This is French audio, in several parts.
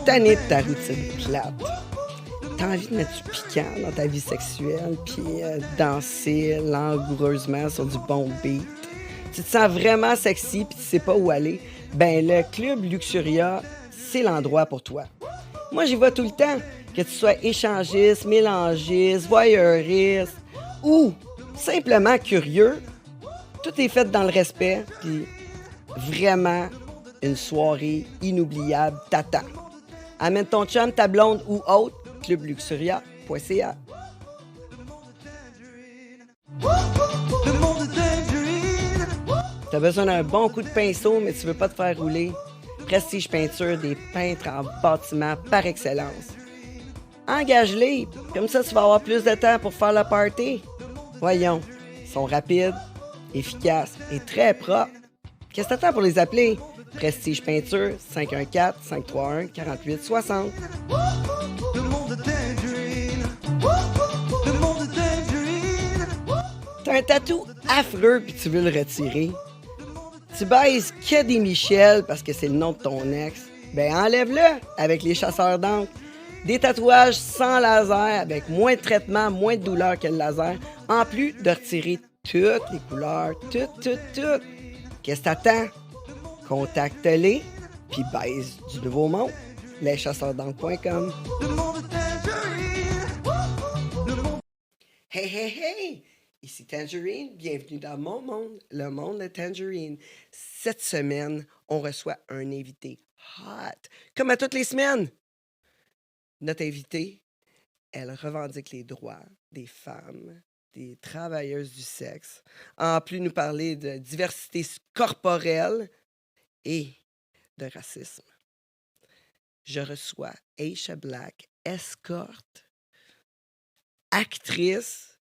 tanné de ta routine plate. T'as envie de mettre du piquant dans ta vie sexuelle, puis danser langoureusement sur du bon beat. Tu te sens vraiment sexy, puis tu sais pas où aller. Ben, le Club Luxuria, c'est l'endroit pour toi. Moi, j'y vais tout le temps. Que tu sois échangiste, mélangiste, voyeuriste ou simplement curieux, tout est fait dans le respect, puis vraiment une soirée inoubliable t'attend. Amène ton chum, ta blonde ou autre, clubluxuria.ca. T'as besoin d'un bon coup de pinceau, mais tu veux pas te faire rouler. Prestige Peinture, des peintres en bâtiment par excellence. Engage-les, comme ça tu vas avoir plus de temps pour faire le party. Voyons, ils sont rapides, efficaces et très propres. Qu'est-ce que t'attends pour les appeler? Prestige Peinture, 514-531-4860. T'as un tatou affreux puis tu veux le retirer. Tu baises que des Michel parce que c'est le nom de ton ex. Ben enlève-le avec les chasseurs d'encre. Des tatouages sans laser avec moins de traitement, moins de douleur que le laser, en plus de retirer toutes les couleurs, toutes. Qu'est-ce que t'attends? Contacte-les, puis baise du nouveau monde. leschasseursd'encre.com. Hey! Ici Tangerine, bienvenue dans mon monde, le monde de Tangerine. Cette semaine, on reçoit un invité hot, comme à toutes les semaines. Notre invitée, elle revendique les droits des femmes, des travailleuses du sexe, en plus de nous parler de diversité corporelle et de racisme. Je reçois Aisha Black, escorte, actrice,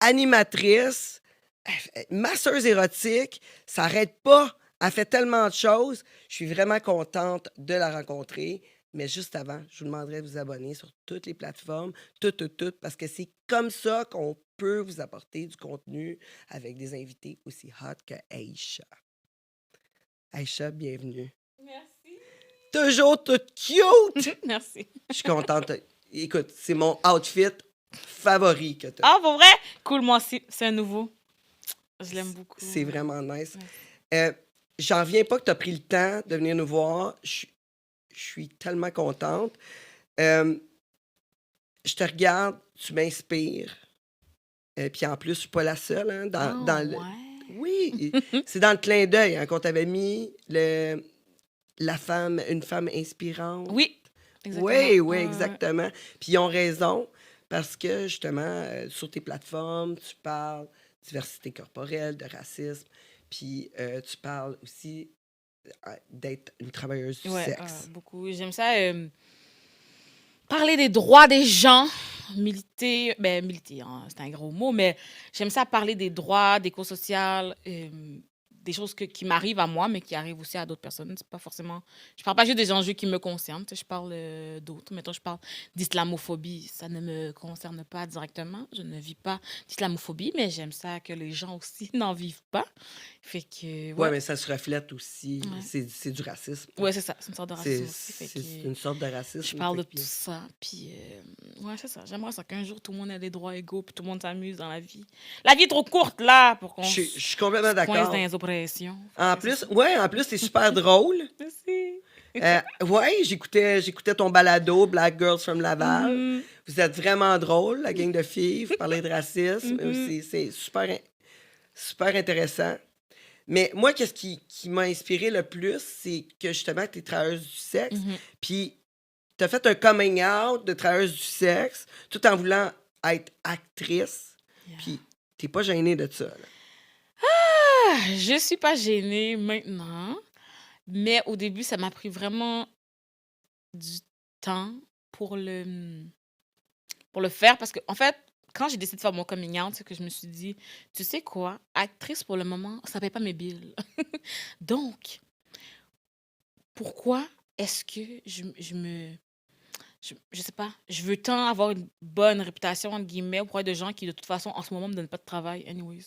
animatrice, masseuse érotique, ça n'arrête pas. Elle fait tellement de choses. Je suis vraiment contente de la rencontrer. Mais juste avant, je vous demanderai de vous abonner sur toutes les plateformes, toutes, parce que c'est comme ça qu'on peut vous apporter du contenu avec des invités aussi hot que Aisha. Aisha, bienvenue. Merci. Toujours toute cute! Merci. Je suis contente. Écoute, c'est mon outfit favori que tu as. Ah, pour vrai? Cool, moi aussi. C'est un nouveau. Je l'aime beaucoup. C'est vraiment nice. Ouais. J'en reviens pas que tu as pris le temps de venir nous voir. Je suis tellement contente. Je te regarde, tu m'inspires. Puis en plus, je suis pas la seule. Hein, dans le... Ouais. Oui, c'est dans le clin d'œil hein, qu'on t'avait mis une femme inspirante. Oui, exactement. Oui, exactement. Puis ils ont raison parce que justement, sur tes plateformes, tu parles de diversité corporelle, de racisme, puis tu parles aussi d'être une travailleuse du sexe. Beaucoup. J'aime ça. Parler des droits des gens, militer, hein, c'est un gros mot, mais j'aime ça parler des droits, des causes sociales, des choses qui m'arrivent à moi, mais qui arrivent aussi à d'autres personnes. C'est pas forcément... Je parle pas juste des enjeux qui me concernent, je parle d'autres. Mettons, je parle d'islamophobie. Ça ne me concerne pas directement. Je ne vis pas d'islamophobie, mais j'aime ça que les gens aussi n'en vivent pas. Fait que... Ouais, mais ça se reflète aussi. Ouais. C'est du racisme. Ouais, c'est ça. C'est une sorte de racisme aussi. C'est une sorte de racisme. Je parle de tout ça. Puis, ouais, c'est ça. J'aimerais ça qu'un jour, tout le monde ait des droits égaux, puis tout le monde s'amuse dans la vie. La vie est trop courte, là, pour qu'on Je suis complètement se coince d'accord. dans les oppressions. En plus, c'est super drôle. Merci. Ouais, j'écoutais ton balado, Black Girls from Laval. Mhm. Vous êtes vraiment drôle, la gang de filles. Vous parlez de racisme. C'est super intéressant. Mais moi, qu'est-ce qui m'a inspiré le plus, c'est que justement, tu es travailleuse du sexe. Puis, tu as fait un coming out de travailleuse du sexe tout en voulant être actrice. Puis, tu n'es pas gênée de ça. Là. Je suis pas gênée maintenant, mais au début, ça m'a pris vraiment du temps pour le faire parce que, en fait, quand j'ai décidé de faire mon coming out, c'est que je me suis dit, tu sais quoi, actrice pour le moment, ça paye pas mes billes. Donc, pourquoi est-ce que je sais pas, je veux tant avoir une bonne réputation, entre guillemets, auprès de gens qui, de toute façon, en ce moment, me donnent pas de travail, anyways.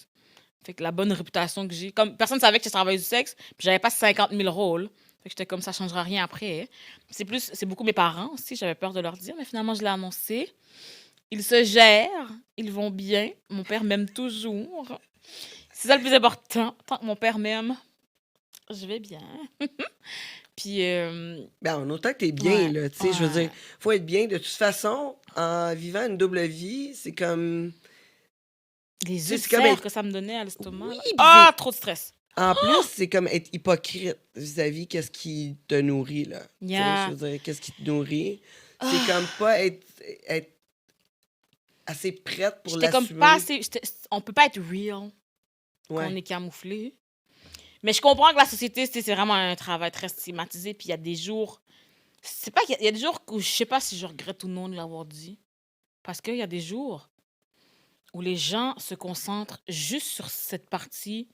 Fait que la bonne réputation que j'ai, comme personne ne savait que je travaillais du sexe, puis j'avais pas 50 000 rôles. Fait que j'étais comme, ça changera rien après. C'est beaucoup mes parents aussi, j'avais peur de leur dire, mais finalement, je l'ai annoncé. Ils se gèrent, ils vont bien. Mon père m'aime toujours. C'est ça le plus important. Tant que mon père m'aime, je vais bien. Puis, Ben, en autant que t'es bien, ouais, là, tu sais, je veux ouais. dire, faut être bien. De toute façon, en vivant une double vie, c'est comme... Les Tu sais, c'est comme ulcères être... que ça me donnait à l'estomac, Oui, là. puis Ah, trop de stress. en plus, c'est comme être hypocrite vis-à-vis qu'est-ce qui te nourrit, là. Tu sais, je Yeah. veux dire, qu'est-ce qui te nourrit. C'est Ah, comme pas être assez prête pour j'étais comme pas l'assumer. assez. On peut pas être real quand on Ouais. est camouflé. Mais je comprends que la société, c'est vraiment un travail très stigmatisé. Puis il y a des jours. C'est pas qu'il y a des jours où je sais pas si je regrette ou non de l'avoir dit. Parce qu'il y a des jours où les gens se concentrent juste sur cette partie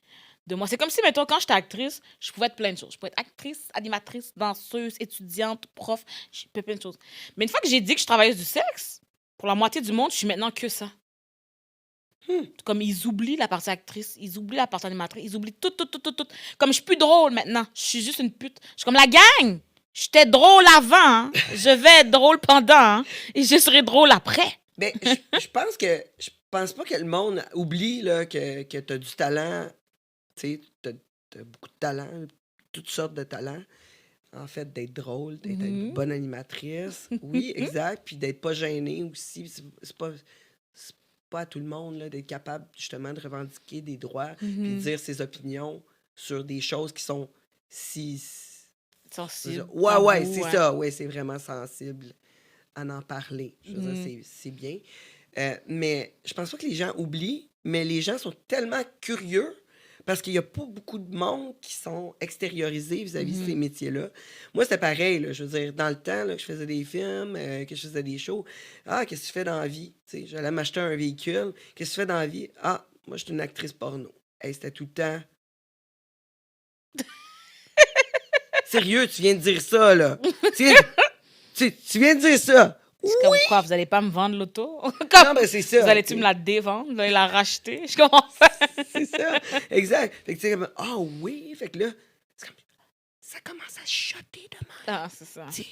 de moi. C'est comme si, mettons, quand j'étais actrice, je pouvais être plein de choses. Je pouvais être actrice, animatrice, danseuse, étudiante, prof, je peux plein de choses. Mais une fois que j'ai dit que je travailleuse du sexe, pour la moitié du monde, je suis maintenant que ça. Comme ils oublient la partie actrice, ils oublient la partie animatrice, ils oublient tout, tout, tout, tout, tout. Comme je suis plus drôle maintenant, je suis juste une pute. Je suis comme la gang. J'étais drôle avant, hein. Je vais être drôle pendant, hein, et je serai drôle après. Ben, je pense pas que le monde oublie là, que t'as du talent. Tu sais, t'as beaucoup de talent, toutes sortes de talents. En fait, d'être drôle, d'être une Mhm. bonne animatrice. Oui, exact. Puis d'être pas gêné aussi. C'est pas à tout le monde là, d'être capable justement de revendiquer des droits puis de Mhm. dire ses opinions sur des choses qui sont si... Sensible, Ouais, ouais, tabou, c'est ouais. ça. Ouais, c'est vraiment sensible à en parler. Je veux dire, Mhm. c'est bien. Mais je pense pas que les gens oublient, mais les gens sont tellement curieux parce qu'il y a pas beaucoup de monde qui sont extériorisés vis-à-vis de ces Mhm. métiers-là. Moi, c'était pareil, là, je veux dire, dans le temps là, que je faisais des films, que je faisais des shows. Ah, qu'est-ce que tu fais dans la vie? Tu sais, j'allais m'acheter un véhicule. Qu'est-ce que tu fais dans la vie? Ah, moi, je suis une actrice porno. Hey, c'était tout le temps. Sérieux, tu viens de dire ça, là. Tu viens de, tu viens de dire ça. Je suis Oui! comme quoi, vous allez pas me vendre l'auto? Non, Comme, ben c'est vous ça. allez-tu me la dévendre? Vous allez la racheter? Je commence à... C'est ça, exact. Fait que tu sais, comme, ah oui, fait que là, c'est comme, ça commence à chuchoter de même. Ah, c'est ça. Tu sais,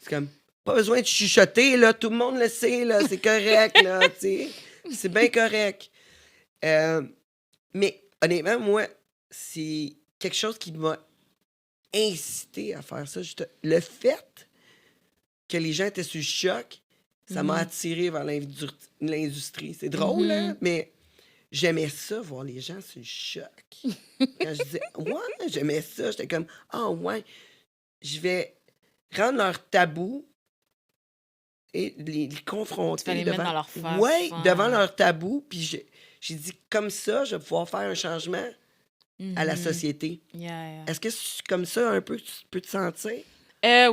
c'est comme, pas besoin de chuchoter, là, tout le monde le sait, là, c'est correct, là, tu sais, c'est bien correct. Mais honnêtement, moi, c'est quelque chose qui m'a incité à faire ça. Le fait que les gens étaient sur le choc, ça m'a Mhm. attiré vers l'industrie. C'est drôle, hein, Mhm. mais j'aimais ça, voir les gens sur le choc. Quand je disais, ouais, j'aimais ça, j'étais comme, ah ouais, je vais rendre leur tabou et les Tu vas confronter les mettre devant, dans leur face. ouais, devant Ouais. leur tabou. Puis j'ai dit, comme ça, je vais pouvoir faire un changement à la Mhm. société. Yeah, yeah. Est-ce que c'est comme ça un peu que tu peux te sentir?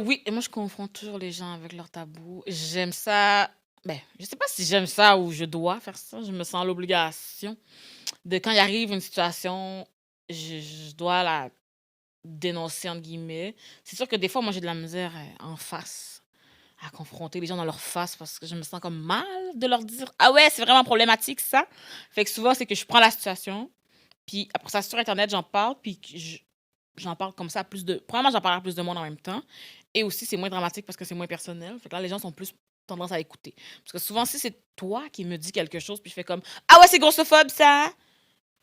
Oui, et moi, je confronte toujours les gens avec leurs tabous. J'aime ça. Ben, je sais pas si j'aime ça ou je dois faire ça. Je me sens l'obligation de quand il arrive une situation, je dois la dénoncer, entre guillemets. C'est sûr que des fois, moi, j'ai de la misère en face à confronter les gens dans leur face parce que je me sens comme mal de leur dire ah ouais, c'est vraiment problématique ça. Fait que souvent, c'est que je prends la situation, puis après ça, sur Internet, j'en parle, puis j'en parle comme ça à plus de. Premièrement, j'en parle à plus de monde en même temps. Et aussi, c'est moins dramatique parce que c'est moins personnel. Fait que là, les gens sont plus tendance à écouter. Parce que souvent, si c'est toi qui me dis quelque chose, puis je fais comme ah ouais, c'est grossophobe ça,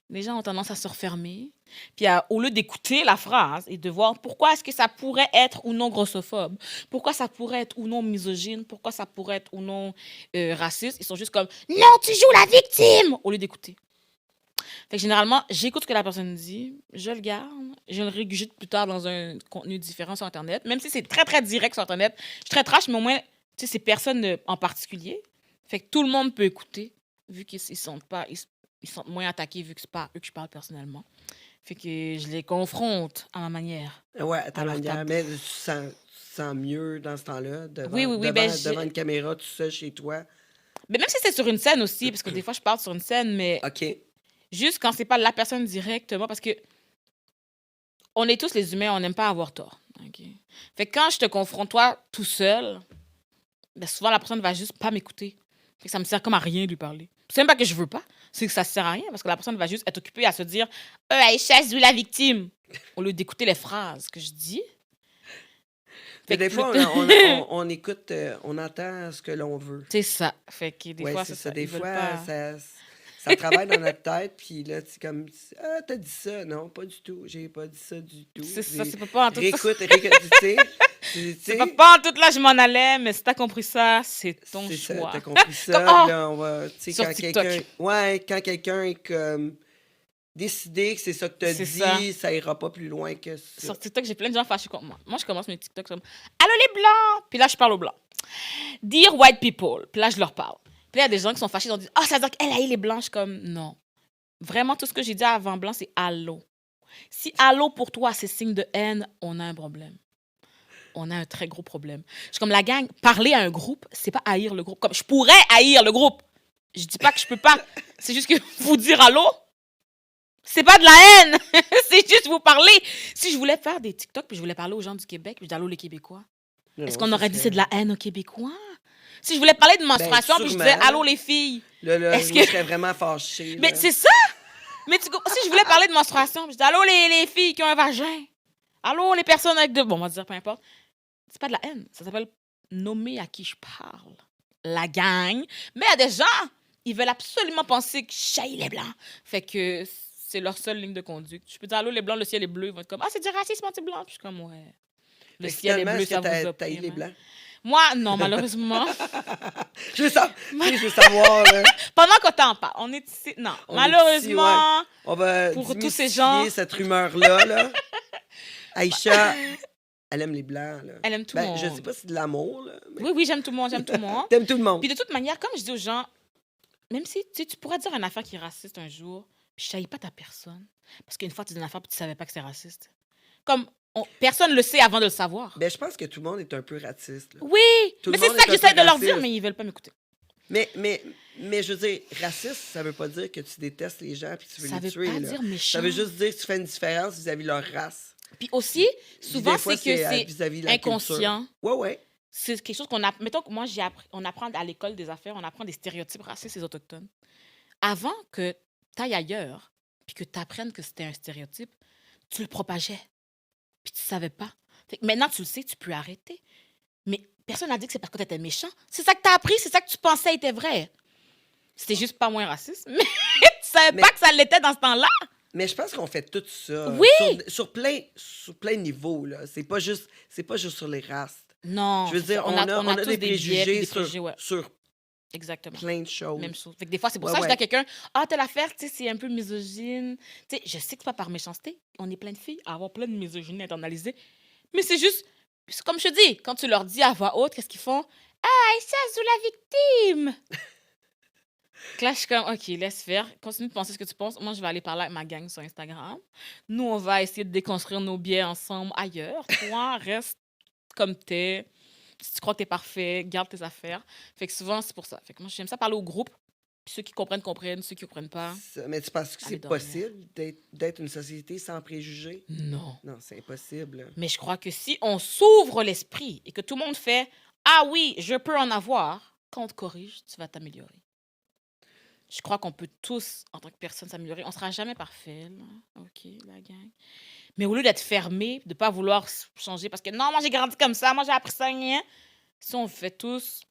les gens ont tendance à se refermer. Puis au lieu d'écouter la phrase et de voir pourquoi est-ce que ça pourrait être ou non grossophobe, pourquoi ça pourrait être ou non misogyne, pourquoi ça pourrait être ou non raciste, ils sont juste comme non, tu joues la victime au lieu d'écouter. Fait que généralement, j'écoute ce que la personne dit, je le garde, je le régurgite plus tard dans un contenu différent sur Internet, même si c'est très, très direct sur Internet. Je suis très trash, mais au moins, tu sais, c'est personne en particulier. Fait que tout le monde peut écouter, vu qu'ils ne sentent pas, ils se sentent moins attaqués, vu que c'est pas eux que je parle personnellement. Fait que je les confronte à ma manière, Ouais, à ta à leur manière. tabou. Mais tu sens mieux dans ce temps-là, Oui, oui, oui, ben, devant une caméra, tout seul chez toi. mais même si c'est sur une scène aussi, parce que des fois, je parle sur une scène, mais OK. juste quand c'est pas la personne directement, parce que on est tous les humains, on n'aime pas avoir tort. OK? Fait que quand je te confronte, toi, tout seul, ben souvent, la personne va juste pas m'écouter. Fait que ça me sert comme à rien de lui parler. C'est même pas que je veux pas, c'est que ça sert à rien, parce que la personne va juste être occupée à se dire Aïcha, je suis la victime, au lieu d'écouter les phrases que je dis. Que Fait que des plus... fois, on écoute, on entend ce que l'on veut. C'est ça. Fait que des Ouais, fois, c'est c'est ça. ça. Des Ils veulent fois, pas... ça travaille dans notre tête, puis là, tu comme, ah, t'as dit ça. Non, pas du tout. J'ai pas dit ça du tout. C'est ça, c'est pas en tout ça. Réécoute, tu sais. C'est pas en tout là, je m'en allais, mais si t'as compris ça, c'est ton C'est ça, choix. t'as compris ça. Comme, Puis là, on va, tu sais, sur quand TikTok. quand quelqu'un est comme décidé que c'est ça que t'as C'est dit, ça ira pas plus loin que ça. Sur TikTok, j'ai plein de gens fâchés contre moi. Moi, je commence mes TikTok comme Allô les blancs! Puis là, je parle aux blancs. Dear white people. Puis là, je leur parle. Puis là, il y a des gens qui sont fâchés, ils ont dit Ah, ça veut dire qu'elle haït les blancs. Je suis comme Non. Vraiment, tout ce que j'ai dit avant blanc, c'est allô. Si allô pour toi, c'est signe de haine, on a un problème. On a un très gros problème. Je suis comme la gang, parler à un groupe, c'est pas haïr le groupe. Comme je pourrais haïr le groupe. Je dis pas que je peux pas. C'est juste que vous dire allô, c'est pas de la haine. C'est juste vous parler. Si je voulais faire des TikTok puis je voulais parler aux gens du Québec, je dis allô les Québécois. Est-ce qu'on aurait dit c'est de la haine aux Québécois? Si je voulais parler de menstruation puis je disais allô les filles. Là, Est-ce moi, que... je serais vraiment fâchée. Mais c'est ça. Mais si je voulais parler de menstruation, je dis allô les filles qui ont un vagin. Allô les personnes avec de... Bon, on va dire peu importe. C'est pas de la haine. Ça s'appelle nommer à qui je parle. La gang. Mais il y a des gens, ils veulent absolument penser que j'haïs les blancs. Fait que c'est leur seule ligne de conduite. Je peux dire allô les blancs, le ciel est bleu. Ils vont être comme ah, c'est du racisme anti-blanc. Puis je suis comme ouais. Le ciel est bleu, ça vous opprime. les blancs? Moi, non, malheureusement. je veux savoir. Là. Pendant qu'on t'en parle, on est ici. Non, malheureusement. Ici, ouais. On va pour tous ces gens. cette rumeur-là. Là. Aïcha, elle aime les blancs. Là. Elle aime tout le monde. Je sais pas si c'est de l'amour. Là, mais... Oui, j'aime tout le monde. J'aime tout le monde. T'aimes tout le monde. Puis de toute manière, comme je dis aux gens, même si tu pourrais dire une affaire qui est raciste un jour, puis je ne pas ta personne. Parce qu'une fois, tu dis une affaire puis tu savais pas que c'est raciste. Comme personne ne le sait avant de le savoir. Ben, je pense que tout le monde est un peu raciste. Là. Oui, mais c'est ça que j'essaie de leur dire, mais ils veulent pas m'écouter. Mais je veux dire, raciste, ça veut pas dire que tu détestes les gens puis que tu veux les tuer. Ça veut pas là. dire méchant. Ça veut juste dire que tu fais une différence vis-à-vis de leur race. Puis aussi, souvent, fois, c'est que c'est vis-à-vis de la inconscient. Culture. Ouais. C'est quelque chose qu'on a... Mettons que moi, on apprend à l'école des affaires, on apprend des stéréotypes racistes et autochtones. Avant que tu ailles ailleurs puis que tu apprennes que c'était un stéréotype, tu le propageais. Puis tu savais pas. Fait que maintenant, tu le sais, tu peux arrêter. Mais personne n'a dit que c'est parce que tu étais méchant. C'est ça que tu as appris, c'est ça que tu pensais était vrai. C'était juste pas moins raciste. Mais tu savais pas que ça l'était dans ce temps-là. Mais je pense qu'on fait tout ça. Oui! Sur plein de niveaux. Là. C'est pas juste sur les races. Non. Je veux dire, on a des préjugés sur exactement. Plein de choses. Même chose. Fait que des fois, c'est pour ça que je dis à quelqu'un, ah, telle affaire, tu sais, c'est un peu misogyne. Tu sais, je sais que c'est pas par méchanceté. On est plein de filles à avoir plein de misogynie internalisée. Mais c'est juste, comme je te dis, quand tu leur dis à voix haute, qu'est-ce qu'ils font? Ah, Aïcha, sous la victime! Là, je suis comme, OK, laisse faire. Continue de penser ce que tu penses. Moi, je vais aller parler avec ma gang sur Instagram. Nous, on va essayer de déconstruire nos biais ensemble ailleurs. Toi, reste comme t'es. Si tu crois que t'es parfait, garde tes affaires. Fait que souvent, c'est pour ça. Fait que moi, j'aime ça parler au groupe. Puis ceux qui comprennent, ceux qui comprennent pas. Mais tu penses que c'est possible d'être une société sans préjugés? Non. Non, c'est impossible. Mais je crois que si on s'ouvre l'esprit et que tout le monde fait « Ah oui, je peux en avoir », quand on te corrige, tu vas t'améliorer. Je crois qu'on peut tous, en tant que personne, s'améliorer. On ne sera jamais parfait, là. OK, la gang. Mais au lieu d'être fermé, de ne pas vouloir changer parce que non, moi, j'ai grandi comme ça, moi, j'ai appris ça, rien. Si on fait tous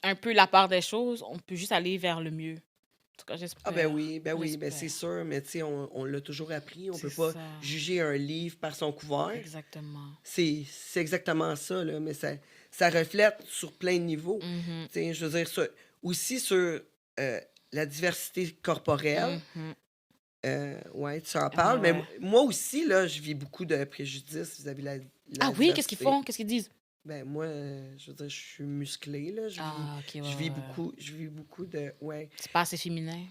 un peu la part des choses, on peut juste aller vers le mieux. En tout cas, j'espère. Ah ben oui, c'est sûr, mais tu sais, on l'a toujours appris. On peut pas juger un livre par son couvert. Exactement. C'est exactement ça, là, mais ça reflète sur plein de niveaux. Mm-hmm. Tu sais, je veux dire, aussi sur la diversité corporelle. Mm-hmm. Ouais, tu en parles, mais moi aussi, là, je vis beaucoup de préjudices vis-à-vis de la Ah oui, qu'est-ce qu'ils font? Qu'est-ce qu'ils disent? Ben moi, je veux dire, je suis musclée, là. Je vis beaucoup de... Ouais. C'est pas assez féminin?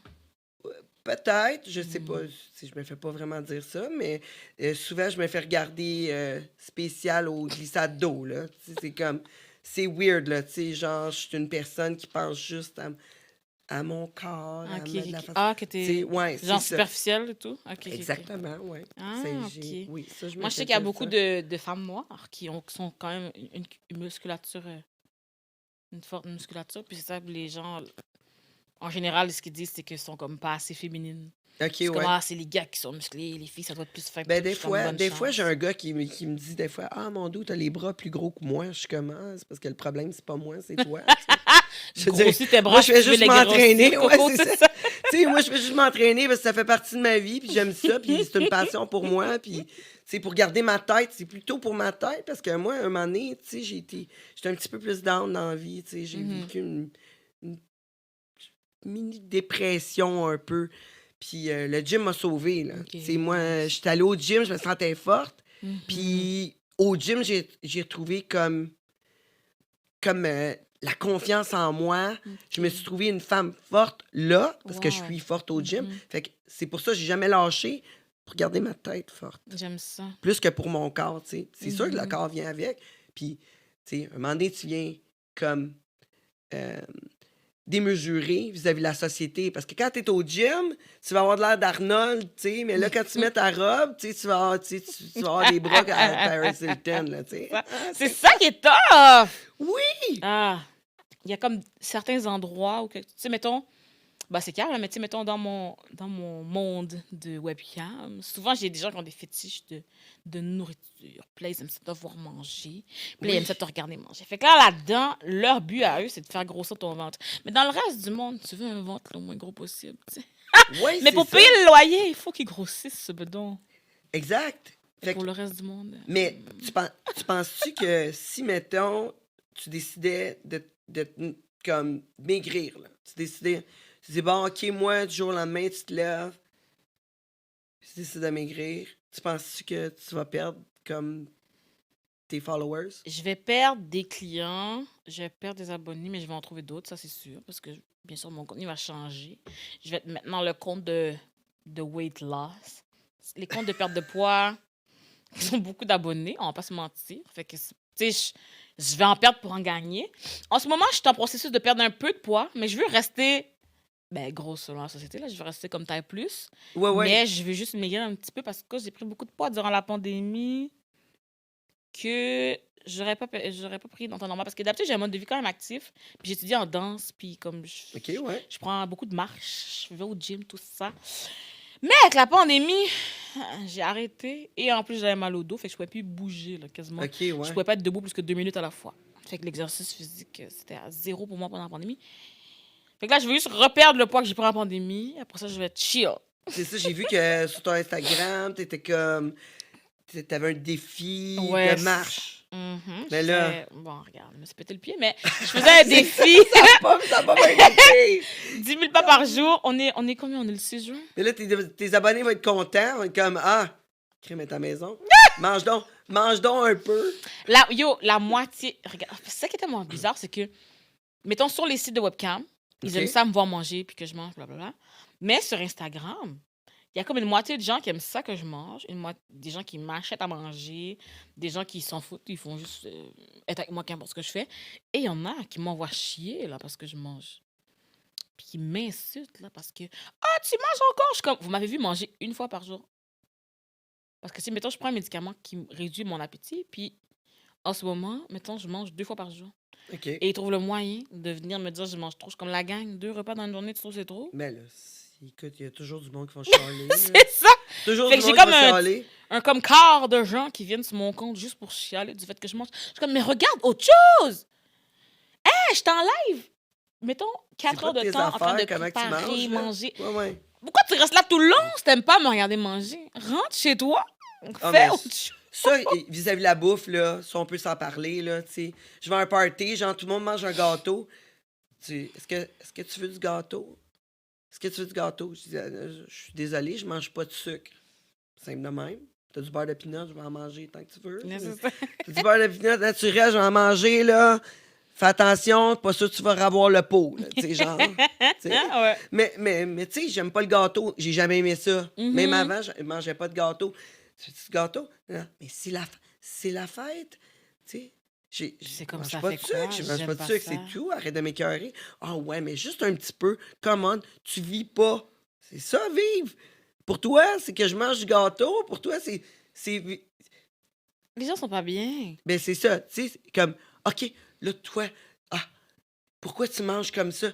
Peut-être, je sais pas, si je me fais pas vraiment dire ça, mais souvent, je me fais regarder spécial au glissade d'eau, là. C'est comme... C'est weird, là, tu sais, genre, je suis une personne qui pense juste à mon corps, à mettre la façon... Ah, que t'es genre superficielle et tout? Exactement, oui. Ah, OK. Oui, ça, moi, je sais qu'il y a beaucoup de femmes noires qui sont quand même une musculature, une forte musculature, puis c'est ça que les gens... En général, ce qu'ils disent, c'est qu'ils sont comme pas assez féminines. OK, C'est comme, ouais. c'est les gars qui sont musclés, les filles, ça doit être plus fin. Ben, Je suis comme, bonne des fois, j'ai chance. un gars qui me dit des fois, ah, mon dos, t'as les bras plus gros que moi. Je suis comme, ah, c'est parce que le problème, c'est pas moi, c'est toi. Je veux dire, Grossis tes bras, moi, je fais si tu veux juste les m'entraîner. grossir, Ouais, Coco, c'est c'est ça. ça. Tu sais, moi, je fais juste m'entraîner parce que ça fait partie de ma vie, puis j'aime ça, puis c'est une passion pour moi, puis c'est pour garder ma tête. C'est plutôt pour ma tête parce que moi, un moment donné, tu sais, j'étais un petit peu plus down dans la vie. Tu sais, j'ai vécu une mini-dépression un peu. Puis le gym m'a sauvé, là. Ok, Tu sais, moi, nice. j'étais allée au gym, je me sentais forte. Mhm. Puis au gym, j'ai retrouvé comme la confiance en moi. Je me suis trouvé une femme forte là, parce que je Wow. suis forte au gym. Mhm. Fait que c'est pour ça que j'ai jamais lâché pour garder ma tête forte. J'aime ça. Plus que pour mon corps, tu sais. C'est sûr que le Mhm. corps vient avec. Puis, tu sais, un moment donné, tu viens comme euh, démesuré vis-à-vis de la société. Parce que quand tu es au gym, tu vas avoir de l'air d'Arnold, tu sais. Mais là, quand tu mets ta robe, tu sais, tu vas avoir, tu sais, tu vas avoir des bras à Paris Hilton, là, tu sais. C'est ça qui est tough! Oui! Ah, il y a comme certains endroits où, tu sais, mettons, bah c'est clair, là, mais tu sais, mettons, dans mon monde de webcam, souvent, j'ai des gens qui ont des fétiches de nourriture. Puis là, ils aiment ça devoir manger. Puis là, ils aiment ça te regarder manger. Fait que là-dedans, leur but à eux, c'est de faire grossir ton ventre. Mais dans le reste du monde, tu veux un ventre le moins gros possible, tu sais. Oui, Mais c'est pour ça. payer le loyer, il faut qu'il grossisse, ce bedon. Exact. Fait Pour que- le reste du monde. mais tu penses-tu que si, mettons, tu décidais de comme maigrir, là, tu dis, bon, OK, moi, du jour au lendemain, tu te lèves, tu décides de maigrir, tu penses-tu que tu vas perdre comme tes followers? Je vais perdre des clients, je vais perdre des abonnés, mais je vais en trouver d'autres, ça c'est sûr, parce que bien sûr, mon contenu va changer. Je vais être maintenant le compte de weight loss. Les comptes de perte de poids, qui ont beaucoup d'abonnés, on va pas se mentir. Fait que, tu sais, je vais en perdre pour en gagner. En ce moment, je suis en processus de perdre un peu de poids, mais je veux rester, grosse selon la société, là. Je veux rester comme taille plus. Ouais, ouais. Mais je veux juste maigrir un petit peu parce que j'ai pris beaucoup de poids durant la pandémie que j'aurais pas pris dans temps normal. Parce que d'habitude, j'ai un mode de vie quand même actif. Puis j'étudie en danse, puis comme OK, ouais. je prends beaucoup de marches, je vais au gym, tout ça. Mais avec la pandémie, j'ai arrêté. Et en plus, j'avais mal au dos, fait que je pouvais plus bouger, là, quasiment. OK, Je ouais. pouvais pas être debout plus que 2 minutes à la fois. Fait que l'exercice physique, c'était à zéro pour moi pendant la pandémie. Fait que là, je veux juste reperdre le poids que j'ai pris en pandémie. Après ça, je vais être chill. C'est ça, j'ai vu que sur ton Instagram, t'avais un défi Ouais, de marche. Mhm, Mais je là- faisais- Bon, regarde, je me suis pété le pied, mais je faisais un défi. Ça a pas bien été. 10 000 pas par jour. On est combien? On est le 6 juin? Mais là, tes abonnés vont être contents, vont être comme, ah, crème à ta maison. mange donc un peu. La moitié. Regarde, c'est ça qui est tellement bizarre, c'est que, mettons, sur les sites de webcam, ils Ok. aiment ça me voir manger puis que je mange, blablabla. Mais sur Instagram, il y a comme une moitié de gens qui aiment ça que je mange, des gens qui m'achètent à manger, des gens qui s'en foutent, ils font juste être avec moi, qu'importe ce que je fais. Et il y en a qui m'envoient chier, là, parce que je mange. Puis qui m'insultent, là, parce que ah, tu manges encore? Je suis comme, vous m'avez vu manger une fois par jour. Parce que si, mettons, je prends un médicament qui me réduit mon appétit, puis en ce moment, mettons, je mange 2 fois par jour. OK. Et ils trouvent le moyen de venir me dire je mange trop. Je suis comme la gang, 2 repas dans une journée, tu trouves c'est trop? Mais là, écoute, il y a toujours du monde qui va chialer. là. C'est ça! Toujours Fait du que j'ai monde qui comme va un- chialer. Un comme quart de gens qui viennent sur mon compte juste pour chialer du fait que je mange. Je suis comme, mais regarde autre chose! Hey, je t'en live! Mettons C'est 4 quoi heures de tes temps en train de affaires, comment que tu préparer, manges, là? manger. Ouais, ouais. Pourquoi tu restes là tout le long si t'aimes pas me regarder manger? Rentre chez toi, Ah, fais mais autre chose. Ça, vis-à-vis de la bouffe, là, si on peut s'en parler, là, tu sais. Je vais à un party, genre, tout le monde mange un gâteau. Est-ce que tu veux du gâteau? Est-ce que tu veux du gâteau? Je dis, je suis désolé, je mange pas de sucre. Simple de même. T'as du beurre de pinot, je vais en manger tant que tu veux. Mais c'est ça. T'as du beurre de pinot naturel, je vais en manger, là. Fais attention, pas sûr que tu vas ravoir le pot, là, tu sais, genre. tu sais. Ouais. Mais tu sais, j'aime pas le gâteau. J'ai jamais aimé ça. Mhm. Même avant, je mangeais pas de gâteau. Tu veux du gâteau? Non. Mais c'est la fête. Tu sais, C'est comme mange ça pas fait de sucre. quoi? Je mange J'aime pas de pas sucre, ça. c'est tout. Arrête de m'écœurer. Ah ouais, mais juste un petit peu. Come on, tu vis pas. C'est ça, vivre. Pour toi, c'est que je mange du gâteau. Pour toi, c'est Les gens sont pas bien. ben, c'est ça. Tu sais, c'est comme, OK, là, toi, ah, pourquoi tu manges comme ça?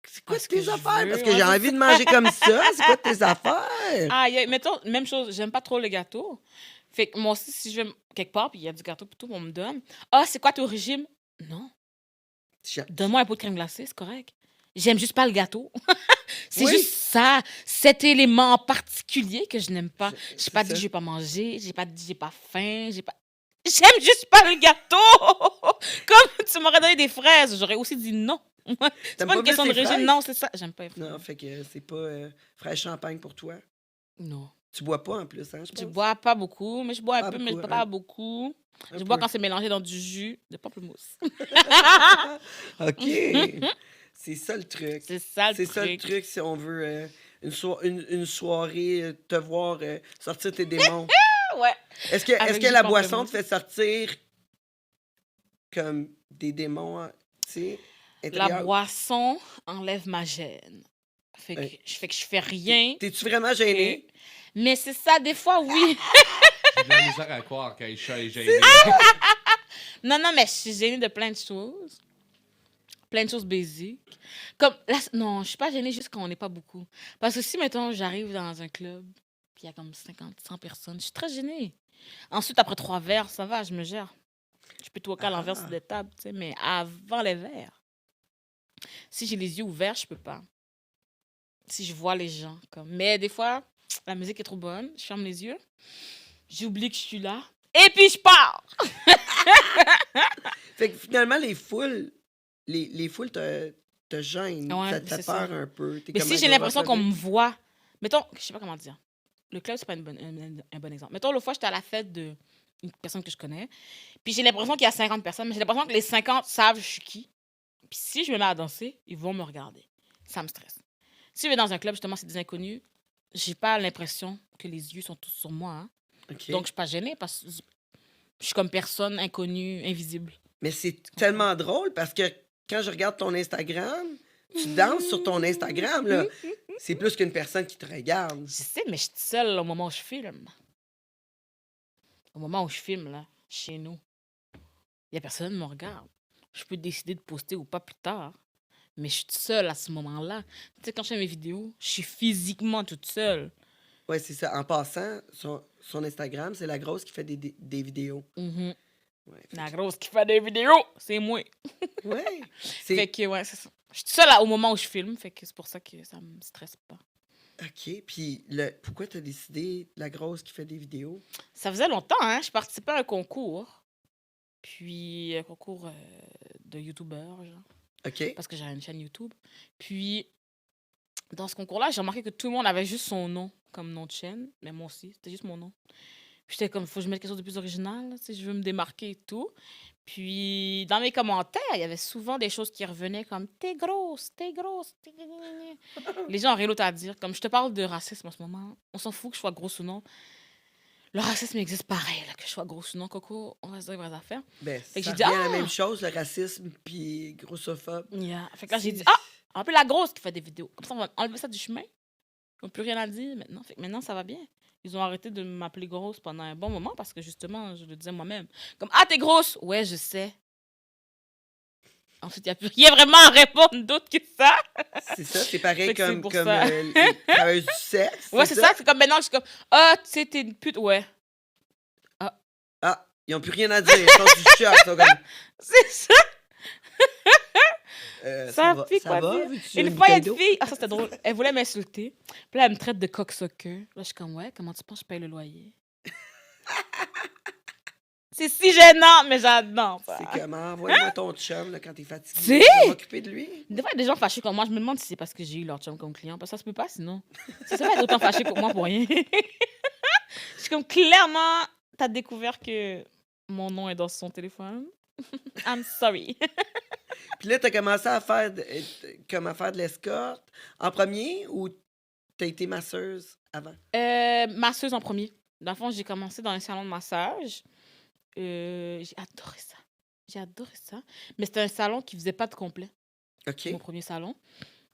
C'est quoi ce tes que je affaires? veux. Parce que Ouais, j'ai c'est envie de manger comme ça. C'est quoi tes affaires? Ah, mettons, même chose, j'aime pas trop le gâteau. Fait que moi aussi, si je vais quelque part, puis il y a du gâteau, puis tout, on me donne. Ah, c'est quoi ton régime? Non. Donne-moi un pot de crème glacée, c'est correct. J'aime juste pas le gâteau. C'est Oui. juste ça, cet élément en particulier que je n'aime pas. J'ai C'est pas dit ça. que je vais pas manger, j'ai pas dit que j'ai pas faim, j'ai pas... J'aime juste pas le gâteau! Comme tu m'aurais donné des fraises, j'aurais aussi dit non. C'est T'aimes pas pas une question plus de les régime, fraises? non, c'est ça. J'aime pas les fraises. Non, fait que c'est pas fraîche champagne pour toi. Non. Tu bois pas en plus, hein, je pense? Je bois pas beaucoup, mais je bois un Pas peu, mais je beaucoup, bois pas hein? beaucoup. Un Je bois peu. quand c'est mélangé dans du jus de pamplemousse. OK. C'est ça le truc. C'est ça le C'est ça le truc. truc si on veut une soirée, te voir sortir tes démons. Ouais. Est-ce que Avec la jus de boisson te pamplemousse. fait sortir comme des démons, hein, tu sais, La intérieurs? boisson enlève ma gêne. Fait que je fais rien. T'es-tu vraiment gêné? Mais c'est ça, des fois, oui. J'ai de la misère à croire qu'Aïcha est gênée. Non, mais je suis gênée de plein de choses. Plein de choses basiques. Comme, là, non, je suis pas gênée juste quand on n'est pas beaucoup. Parce que si, mettons, j'arrive dans un club, puis il y a comme 50, 100 personnes, je suis très gênée. Ensuite, après 3 verres, ça va, je me gère. Je peux toquer à l'envers sur des tables, tu sais, mais avant les verres, si j'ai les yeux ouverts, je peux pas. Si je vois les gens, comme. Mais des fois, la musique est trop bonne, je ferme les yeux, j'oublie que je suis là, et puis je pars! Fait que finalement, les foules te gênent. Ouais, Ça te fait c'est ça. peur un peu. T'es Mais comme, si je j'ai vais l'impression qu'on refaire me voit, mettons, je sais pas comment dire. Le club, c'est pas un bon exemple. Mettons, l'autre fois, j'étais à la fête d'une personne que je connais, puis j'ai l'impression qu'il y a 50 personnes, mais j'ai l'impression que les 50 savent je suis qui. Puis si je me mets à danser, ils vont me regarder. Ça me stresse. Si je vais dans un club, justement, c'est des inconnus, j'ai pas l'impression que les yeux sont tous sur moi. Hein. OK. Donc, je suis pas gênée parce que je suis comme personne inconnue, invisible. Mais c'est tellement drôle parce que quand je regarde ton Instagram, tu danses sur ton Instagram, là. C'est plus qu'une personne qui te regarde. Je sais, mais je suis seule au moment où je filme. Au moment où je filme, là, chez nous, il n'y a personne qui me regarde. Je peux décider de poster ou pas plus tard. Mais je suis toute seule à ce moment-là. Tu sais, quand je fais mes vidéos, je suis physiquement toute seule. Ouais, c'est ça. En passant, son Instagram, c'est la grosse qui fait des vidéos. Mhm. Ouais, La grosse qui fait des vidéos, c'est moi. ouais. Fait que, ouais, c'est ça. Je suis toute seule au moment où je filme, fait que c'est pour ça que ça me stresse pas. OK. Puis, pourquoi t'as décidé la grosse qui fait des vidéos? Ça faisait longtemps, hein? Je participais à un concours. Puis, un concours de youtubeurs, genre. OK. Parce que j'avais une chaîne YouTube. Puis, dans ce concours-là, j'ai remarqué que tout le monde avait juste son nom comme nom de chaîne. Mais moi aussi, c'était juste mon nom. Puis j'étais comme, faut que je mette quelque chose de plus original, là, si je veux me démarquer et tout. Puis, dans mes commentaires, il y avait souvent des choses qui revenaient comme « T'es grosse, t'es grosse, t'es... » Les gens ont rien d'autre à dire. Comme je te parle de racisme en ce moment, on s'en fout que je sois grosse ou non. Le racisme existe pareil, là, que je sois grosse ou non, Coco, on reste dans les vraies affaires. Ben, Fait que ça j'ai dit, revient à la ah! même chose, le racisme puis grossophobe. Yeah. Fait que là, j'ai C'est- dit, ah, un peu la grosse qui fait des vidéos. Comme ça, on va enlever ça du chemin. Ils n'ont plus rien à dire maintenant. Fait que maintenant, ça va bien. Ils ont arrêté de m'appeler grosse pendant un bon moment parce que justement, je le disais moi-même. Comme, ah, t'es grosse! Ouais, je sais. Ensuite, il n'y a plus rien vraiment à répondre d'autre que ça. C'est ça, c'est pareil Fait que c'est comme, pour comme ça. les travailleuses du sexe. Ouais, c'est ça. C'est comme maintenant, je suis comme, ah, tu sais, t'es une pute. Ouais. Ah, ils n'ont plus rien à dire. Ils sont du choc. Ils sont comme, C'est ça. ça Ça va, pique, ça quoi va? dire. Veux-tu Une une fois, il y a bouteille une d'eau? fille. Ah, ça, c'était drôle. Elle voulait m'insulter. Puis là, elle me traite de cocksucker. Là, je suis comme, ouais, comment tu penses que je paye le loyer? C'est si gênant, mais j'adore ça. C'est comment? Envoie-moi ton chum là, quand t'es fatigué. Tu sais? Je vais m'occuper de lui. Des fois, il y a des gens fâchés comme moi. Je me demande si c'est parce que j'ai eu leur chum comme client. Parce que ça se peut pas, sinon. Ça se fait être autant fâché que moi pour rien. Je suis comme, clairement, t'as découvert que mon nom est dans son téléphone. I'm sorry. Puis là, t'as commencé à faire de l'escorte en premier ou t'as été masseuse avant? Masseuse en premier. Dans le fond, j'ai commencé dans un salon de massage. J'ai adoré ça. J'ai adoré ça. Mais c'était un salon qui faisait pas de complet. OK. Mon premier salon.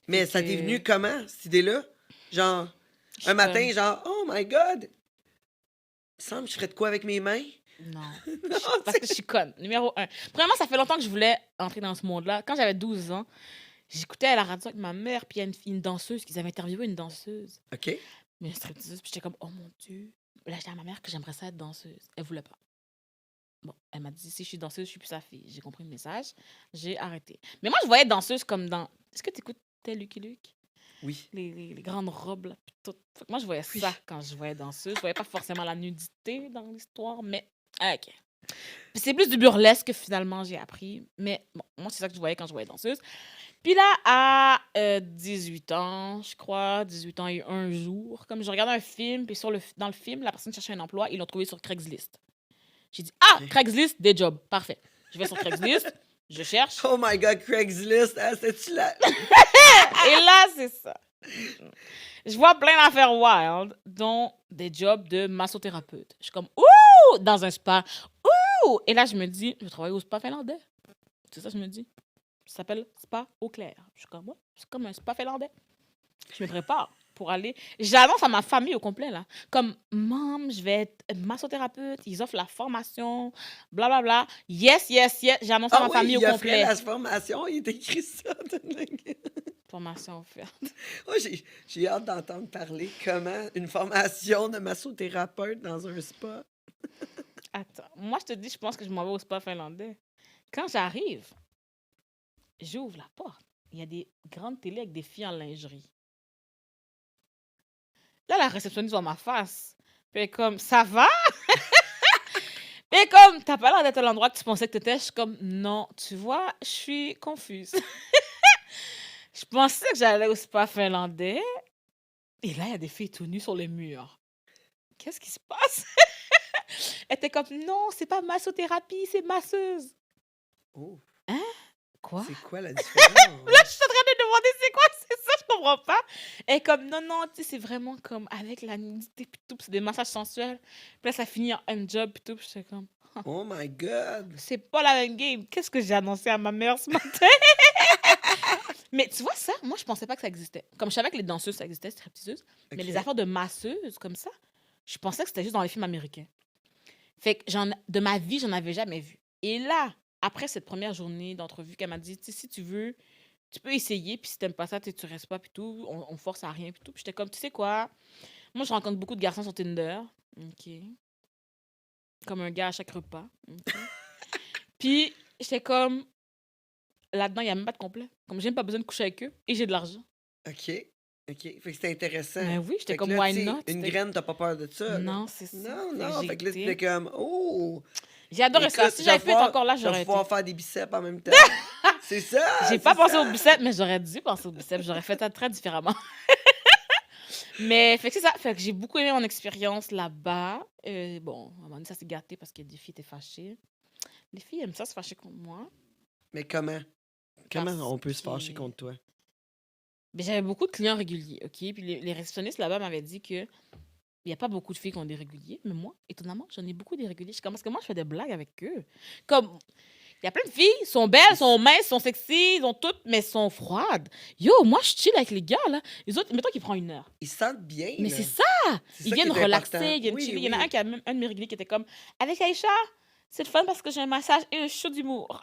Mais Fait ça t'est que- venu comment, cette idée-là? Genre, Je suis un matin, comme, genre, oh my God! Il me semble que je ferais de quoi avec mes mains? Non. Parce que je suis conne. Numéro 1. Premièrement, ça fait longtemps que je voulais entrer dans ce monde-là. Quand j'avais 12 ans, J'écoutais à la radio avec ma mère, puis il y a une danseuse, qu'ils avaient interviewé une danseuse. OK. Mais une stripteaseuse, puis j'étais comme, oh mon Dieu. Là, j'ai dit à ma mère que j'aimerais ça être danseuse. Elle voulait pas. Bon, elle m'a dit, si je suis danseuse, je suis plus sa fille. J'ai compris le message, j'ai arrêté. Mais moi, je voyais danseuse comme dans... Est-ce que tu écoutais Lucky Luke? Oui. Les grandes robes, là, puis tout. Fait que moi, je voyais Oui. ça quand je voyais danseuse. Je voyais pas forcément la nudité dans l'histoire, mais... OK. Puis c'est plus du burlesque que finalement j'ai appris. Mais bon, moi, c'est ça que je voyais quand je voyais danseuse. Puis là, à 18 ans, je crois, 18 ans et un jour, comme je regardais un film, puis dans le film, la personne cherchait un emploi, ils l'ont trouvé sur Craigslist. J'ai dit, ah, OK. Craigslist, des jobs. Parfait. Je vais sur Craigslist, je cherche. Oh my God, Craigslist, hein, c'est-tu là? Et là, c'est ça. Je vois plein d'affaires wild, dont des jobs de massothérapeute. Je suis comme, ouh, dans un spa. Ouh! Et là, je me dis, je vais travailler au spa finlandais. C'est ça que je me dis. Ça s'appelle Spa Eau Claire. Je suis comme, ouais, c'est comme un spa finlandais. Je me prépare pour aller. J'annonce à ma famille au complet, là. Comme, maman, je vais être massothérapeute. Ils offrent la formation, blablabla. Yes, yes, yes. J'annonce à Ah ma oui, famille au il a complet. fait la formation, il est écrit ça. Formation offerte. Oh, j'ai hâte d'entendre parler comment une formation de massothérapeute dans un spa. Attends, moi, je te dis, je pense que je m'en vais au spa finlandais. Quand j'arrive, j'ouvre la porte. Il y a des grandes télés avec des filles en lingerie. Là, la réceptionniste voit ma face. Puis elle est comme, ça va? Puis elle est comme, t'as pas l'air d'être à l'endroit que tu pensais que t'étais. Je suis comme, non, tu vois, je suis confuse. Je pensais que j'allais au spa finlandais. Et là, il y a des filles tout nues sur les murs. Qu'est-ce qui se passe? Elle était comme, non, c'est pas massothérapie, c'est masseuse. Oh, Quoi? c'est quoi la différence? Là, je suis en train de demander c'est quoi, c'est ça, je comprends pas. Elle est comme, non, non, tu sais, c'est vraiment comme avec la nudité, puis tout, puis c'est des massages sensuels. Puis là, ça finit en handjob, puis tout, puis j'étais comme, Oh my God! c'est pas la même game. Qu'est-ce que j'ai annoncé à ma mère ce matin? Mais tu vois ça, moi, je pensais pas que ça existait. Comme je savais que les danseuses, ça existait, stripteaseuses, mais les Ok. affaires de masseuses, comme ça, je pensais que c'était juste dans les films américains. Fait que de ma vie, j'en avais jamais vu. Et là, après cette première journée d'entrevue, qu'elle m'a dit, tu sais, si tu veux, tu peux essayer, puis si t'aimes pas ça, tu restes pas, puis tout, on force à rien, puis tout. Puis j'étais comme, tu sais quoi, moi, je rencontre beaucoup de garçons sur Tinder. OK. Comme un gars à chaque repas. OK. Puis j'étais comme, là-dedans, il n'y a même pas de complet. Comme j'ai même pas besoin de coucher avec eux, et j'ai de l'argent. OK. OK. Fait que c'était intéressant. Ben oui, j'étais Fait que comme, là, why tu sais, not? une C'était- graine, t'as pas peur de ça? là? Non, c'est ça. Non, Fait que non. j'ai Fait que là, été. t'étais comme, oh! J'ai adoré ça. Écoute, Si tu vas j'avais pu être pouvoir- encore là, tu vas j'aurais été. pouvoir faire des biceps en même temps. C'est ça! J'ai pas pensé au biceps, mais j'aurais dû penser au biceps. J'aurais fait ça très différemment. Mais fait que c'est ça. Fait que j'ai beaucoup aimé mon expérience là-bas. Bon, à un moment donné, ça s'est gâté parce que des filles étaient fâchées. Les filles aiment ça se fâcher contre moi. Mais comment? Comment Parce on peut se fâcher que- contre toi? Mais j'avais beaucoup de clients réguliers, OK? Puis les réceptionnistes là-bas m'avaient dit que il n'y a pas beaucoup de filles qui ont des réguliers. Mais moi, étonnamment, j'en ai beaucoup des réguliers. Je commence que moi, je fais des blagues avec eux. Comme, il y a plein de filles, sont belles, sont minces, sont sexy, ils ont toutes, mais sont froides. Yo, moi, je chill avec les gars, là. Les autres, mettons qu'ils prennent une heure. Ils se sentent bien. Mais là. c'est ça! C'est Ils ça viennent qui est relaxer, important. ils viennent Oui, chiller. Il y en a oui. un qui a même un de mes réguliers qui était comme, avec Aïcha, c'est le fun parce que j'ai un massage et un show d'humour.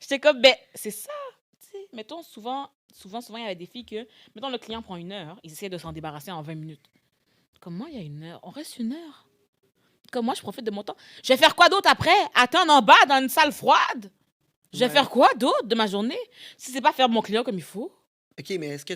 J'étais comme, ben, c'est ça. Tu sais, mettons, souvent, il y avait des filles que, mettons, le client prend une heure, ils essaient de s'en débarrasser en 20 minutes. Comme moi, il y a une heure. On reste une heure. Comme moi, je profite de mon temps. Je vais faire quoi d'autre après? Attendre en bas dans une salle froide? Je vais Ouais. faire quoi d'autre de ma journée? Si c'est pas faire mon client comme il faut. OK, mais est-ce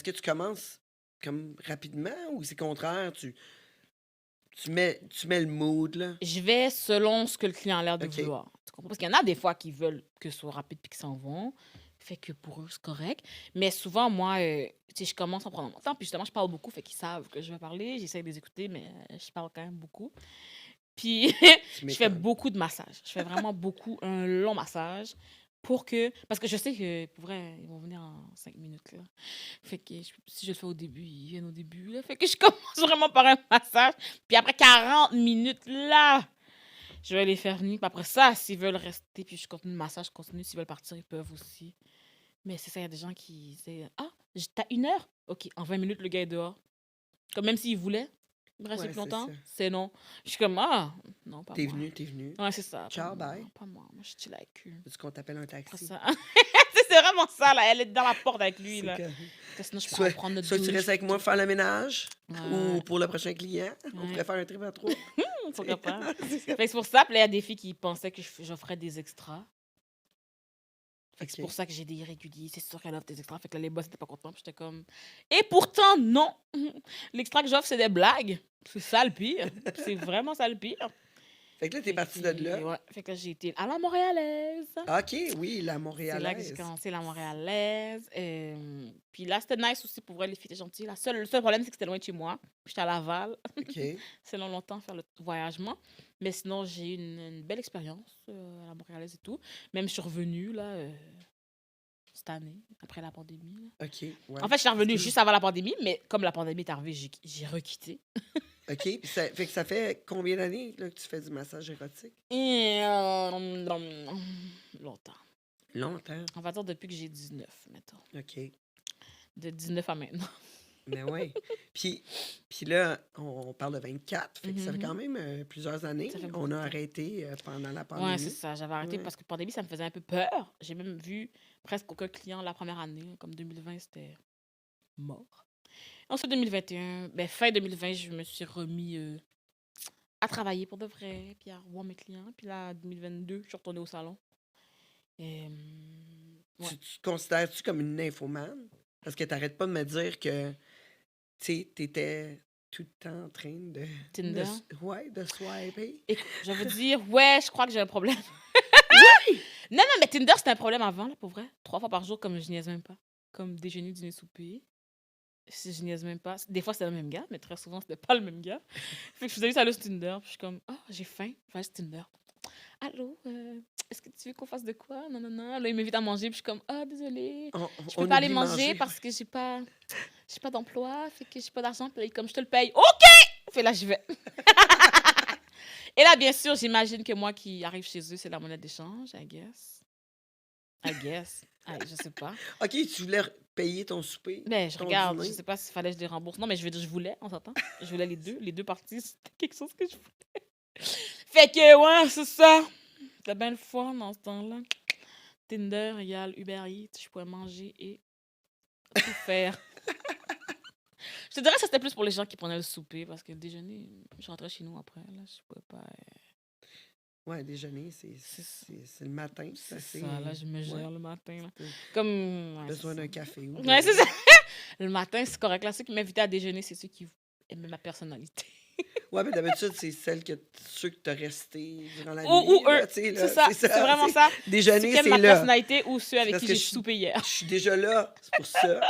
que tu commences comme rapidement ou c'est contraire? Tu mets le mood, là? Je vais selon ce que le client a l'air de Ok. vouloir. Tu comprends? Parce qu'il y en a des fois qui veulent que ce soit rapide puis qui s'en vont. Fait que pour eux, c'est correct. Mais souvent, moi, tu sais, je commence en prenant mon temps. Puis justement, je parle beaucoup. Fait qu'ils savent que je vais parler. J'essaie de les écouter, mais je parle quand même beaucoup. Puis Tu je fais m'étonnes. beaucoup de massages. Je fais vraiment beaucoup, un long massage. Pour que. Parce que je sais que, pour vrai, ils vont venir en 5 minutes. Là. Fait que si je le fais au début, ils viennent au début. Là. Fait que je commence vraiment par un massage. Puis après 40 minutes, là, je vais les faire venir. Puis après ça, s'ils veulent rester, puis je continue le massage, je continue. S'ils veulent partir, ils peuvent aussi. Mais c'est ça, il y a des gens qui disent ah, t'as une heure? OK, en 20 minutes, le gars est dehors. Comme même s'il voulait rester Ouais, plus c'est longtemps, ça. c'est non. Je suis comme ah, non, pas T'es moi. venu. Ouais, c'est ça. pas Ciao, moi, bye. Pas moi. Moi, je chill avec eux. Veux-tu qu'on t'appelle un Après taxi? ça. C'est c'est vraiment ça, là. Elle est dans la porte avec lui, C'est là. que- Parce que sinon, je peux Soit, prendre notre soit tu douche. restes avec moi faire le ménage, Ouais. ou pour le prochain client, on Ouais. pourrait faire un trip à 3. Pourquoi pas? Fait que c'est pour ça, puis là, il y a des filles qui pensaient que j'offrais des extras. Fait que c'est pour ça que j'ai des irréguliers. C'est sûr qu'elle offre des extras. Fait que là, les boss n'étaient pas contents. Puis j'étais comme... Et pourtant, non! L'extra que j'offre, c'est des blagues. C'est ça le pire. C'est vraiment ça le pire. Fait que là, t'es parti de là. Ouais. Fait que là, j'ai été à la Montréalaise. OK, oui, la C'est là que j'ai Montréalaise. commencé la Montréalaise. Puis là, c'était nice aussi pour vrai. Les filles étaient gentilles. Le seul problème, c'est que c'était loin de chez moi. Puis j'étais à Laval. OK. C'est long, longtemps faire le voyagement. Mais sinon, j'ai eu une belle expérience à la Montréalaise et tout. Même je suis revenue, là, cette année, après la pandémie. Là. OK, ouais. En fait, je suis revenue juste avant la pandémie, mais comme la pandémie est arrivée, j'ai requitté. OK, puis fait que ça fait combien d'années là, que tu fais du massage érotique? Et, longtemps. Longtemps. On va dire depuis que j'ai 19, mettons. OK. De 19 à maintenant. Mais ouais. Puis là, on parle de 24. Fait que ça fait quand même plusieurs années. Ça fait beaucoup On de a temps. arrêté pendant la pandémie. Ouais, c'est ça. J'avais arrêté Ouais. parce que pandémie, ça me faisait un peu peur. J'ai même vu presque aucun client la première année. Là, comme 2020, c'était mort. Ensuite, 2021, fin 2020, je me suis remis à travailler pour de vrai, puis à revoir mes clients. Puis là, 2022, je suis retournée au salon. Et, ouais. Tu te considères-tu comme une nymphomane? Parce que t'arrêtes pas de me dire que t'étais tout le temps en train de... Tinder? de swiper. Écoute, je vais vous dire, ouais, je crois que j'ai un problème. Non, mais Tinder, c'était un problème avant, là, pour vrai. 3 fois par jour, comme je niaise même pas. Comme déjeuner, dîner, souper. Si je niaise même pas. Des fois, c'était le même gars, mais très souvent, c'était pas le même gars. Fait que je faisais juste aller sur Tinder, puis je suis comme, oh, j'ai faim, je vais aller sur Tinder. Allô, est-ce que tu veux qu'on fasse de quoi? Non, non, non. Là, il m'invite à manger, puis je suis comme, ah, désolée. Je peux pas aller manger parce que j'ai pas d'emploi, fait que j'ai pas d'argent, puis là, comme je te le paye. OK! Fait là, je vais. Et là, bien sûr, j'imagine que moi qui arrive chez eux, c'est la monnaie d'échange, I guess. Je sais pas. OK, tu voulais payer ton souper? Ben, je ton regarde, dîner? je sais pas s'il fallait que je les rembourse. Non, mais je veux dire, je voulais, on s'entend. Je voulais les deux parties, c'était quelque chose que je voulais. Fait que, ouais, c'est ça. C'était bien le fun dans ce temps-là. Tinder égale Uber Eats, je pouvais manger et tout faire. Je te dirais que ça, c'était plus pour les gens qui prenaient le souper, parce que le déjeuner, je rentrais chez nous après, là, je pouvais pas... Ouais, déjeuner, c'est le matin. C'est assez, ça, là, je me gère ouais. le matin, là. T'as Comme... ouais, besoin c'est d'un ça. café ou Ouais, c'est ça. Le matin, c'est correct. Là, ceux qui m'invitaient à déjeuner, c'est ceux qui aimaient ma personnalité. Ouais, mais d'habitude, c'est ceux que t'as resté durant la nuit. Ou là, eux. tu sais, là, C'est vraiment c'est- ça. Ceux Déjeuner, qui aiment c'est ma là. personnalité ou ceux avec parce qui que j'ai je- soupé hier. Je suis déjà là, c'est pour ça.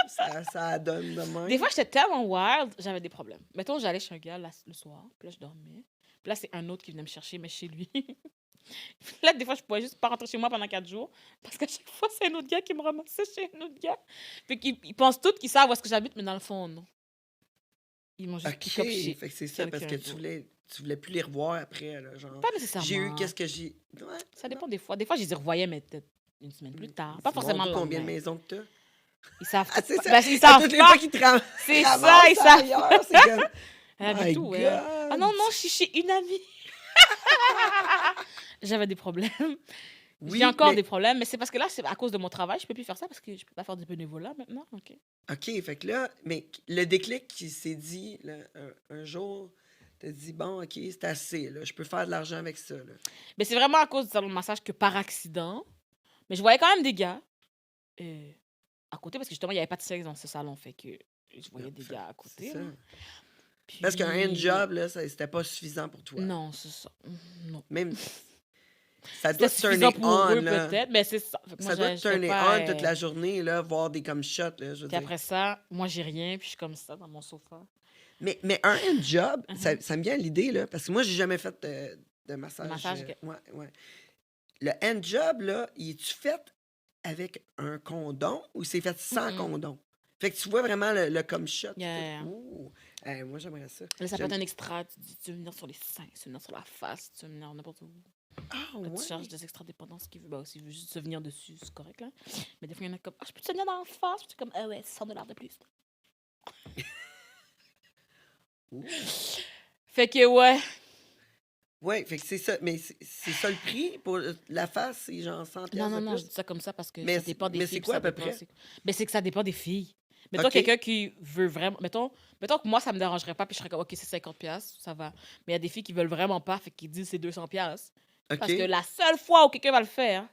Ça donne de même. Des fois, j'étais tellement wild, j'avais des problèmes. Mettons, j'allais chez un gars le soir, puis là, je dormais. Puis là, c'est un autre qui venait me chercher, mais chez lui. Puis là, des fois, je pouvais juste pas rentrer chez moi pendant 4 jours, parce qu'à chaque fois, c'est un autre gars qui me ramassait chez un autre gars. Fait qu'ils ils pensent tous qu'ils savent où est-ce que j'habite, mais dans le fond, non. Ils m'ont juste OK, pick-up chez fait que c'est ça, parce que quelqu'un tu d'autre. voulais plus les revoir après, là, genre. Pas nécessairement. J'ai eu, qu'est-ce que j'ai... Ouais, Ça dépend des fois. Des fois, je les revoyais, mais peut-être une semaine plus tard. ils Pas se forcément demandent le combien de lendemain. maisons que t'as? Ils savent Ah, c'est pas. ça. Ben, ils À savent toutes les pas. fois qu'ils te C'est ça, ramassent ils savent ailleurs, c'est comme... Elle avait My tout, ouais. God! Ah non, non, je suis chez une amie. J'avais des problèmes. Oui, J'ai encore mais- des problèmes, mais c'est parce que là, c'est à cause de mon travail. Je peux plus faire ça parce que je peux pas faire du bénévolat maintenant. OK. OK, fait que là, mais le déclic qui s'est dit, là, un jour, t'as dit, bon, OK, c'est assez, là, je peux faire de l'argent avec ça, là. Mais c'est vraiment à cause du salon de massage que par accident. Mais je voyais quand même des gars à côté parce que justement, il n'y avait pas de sexe dans ce salon. Fait que je voyais des Fait- gars à C'est côté. ça. là. Parce qu'un hand Puis- job, là, c'était pas suffisant pour toi. Non, c'est ça. Non. Même, ça doit C'était te suffisant turner pour on, eux, là. peut-être. Mais c'est ça. Fait que moi, Ça doit te j'étais turner pas, on toute la journée, là, voir des comme shots, là, je veux Puis dire. après ça, moi, j'ai rien. Puis je suis comme ça dans mon sofa. Mais un hand job, Mhm. ça me vient à l'idée, là, parce que moi, j'ai jamais fait de massage. Massage, ok. Ouais. Le hand job, là, est-tu fait avec un condom ou c'est fait sans Mm-mm. condom? Fait que tu vois vraiment le comme shot. Yeah. Ouh. Moi, j'aimerais ça. Là, ça peut J'aime- être un extra. Tu dis, tu veux venir sur les seins, tu veux venir sur la face, tu veux venir n'importe où. Ah, Là, ouais. tu cherches des extra dépendants, ce qu'il veut. Bah, s'il veut juste se venir dessus, c'est correct, là. Mais des fois, il y en a comme, ah, je peux te venir dans la face? Puis tu es comme, ah ouais, 100 $ de plus. Ouh. Fait que, ouais. Ouais, fait que c'est ça. Mais c'est ça le prix pour la face, c'est genre 100 Non, piastres non, de non, je plus? dis ça comme ça parce que Mais ça dépend des mais filles. c'est Puis quoi ça à peu dépend. près? Mais c'est que ça dépend des filles. Mettons OK. quelqu'un qui veut vraiment. Mettons que moi, ça me dérangerait pas, puis je serais comme, OK, c'est 50$, ça va. Mais il y a des filles qui veulent vraiment pas, fait qu'ils disent c'est 200$. Parce que OK. la seule fois où quelqu'un va le faire,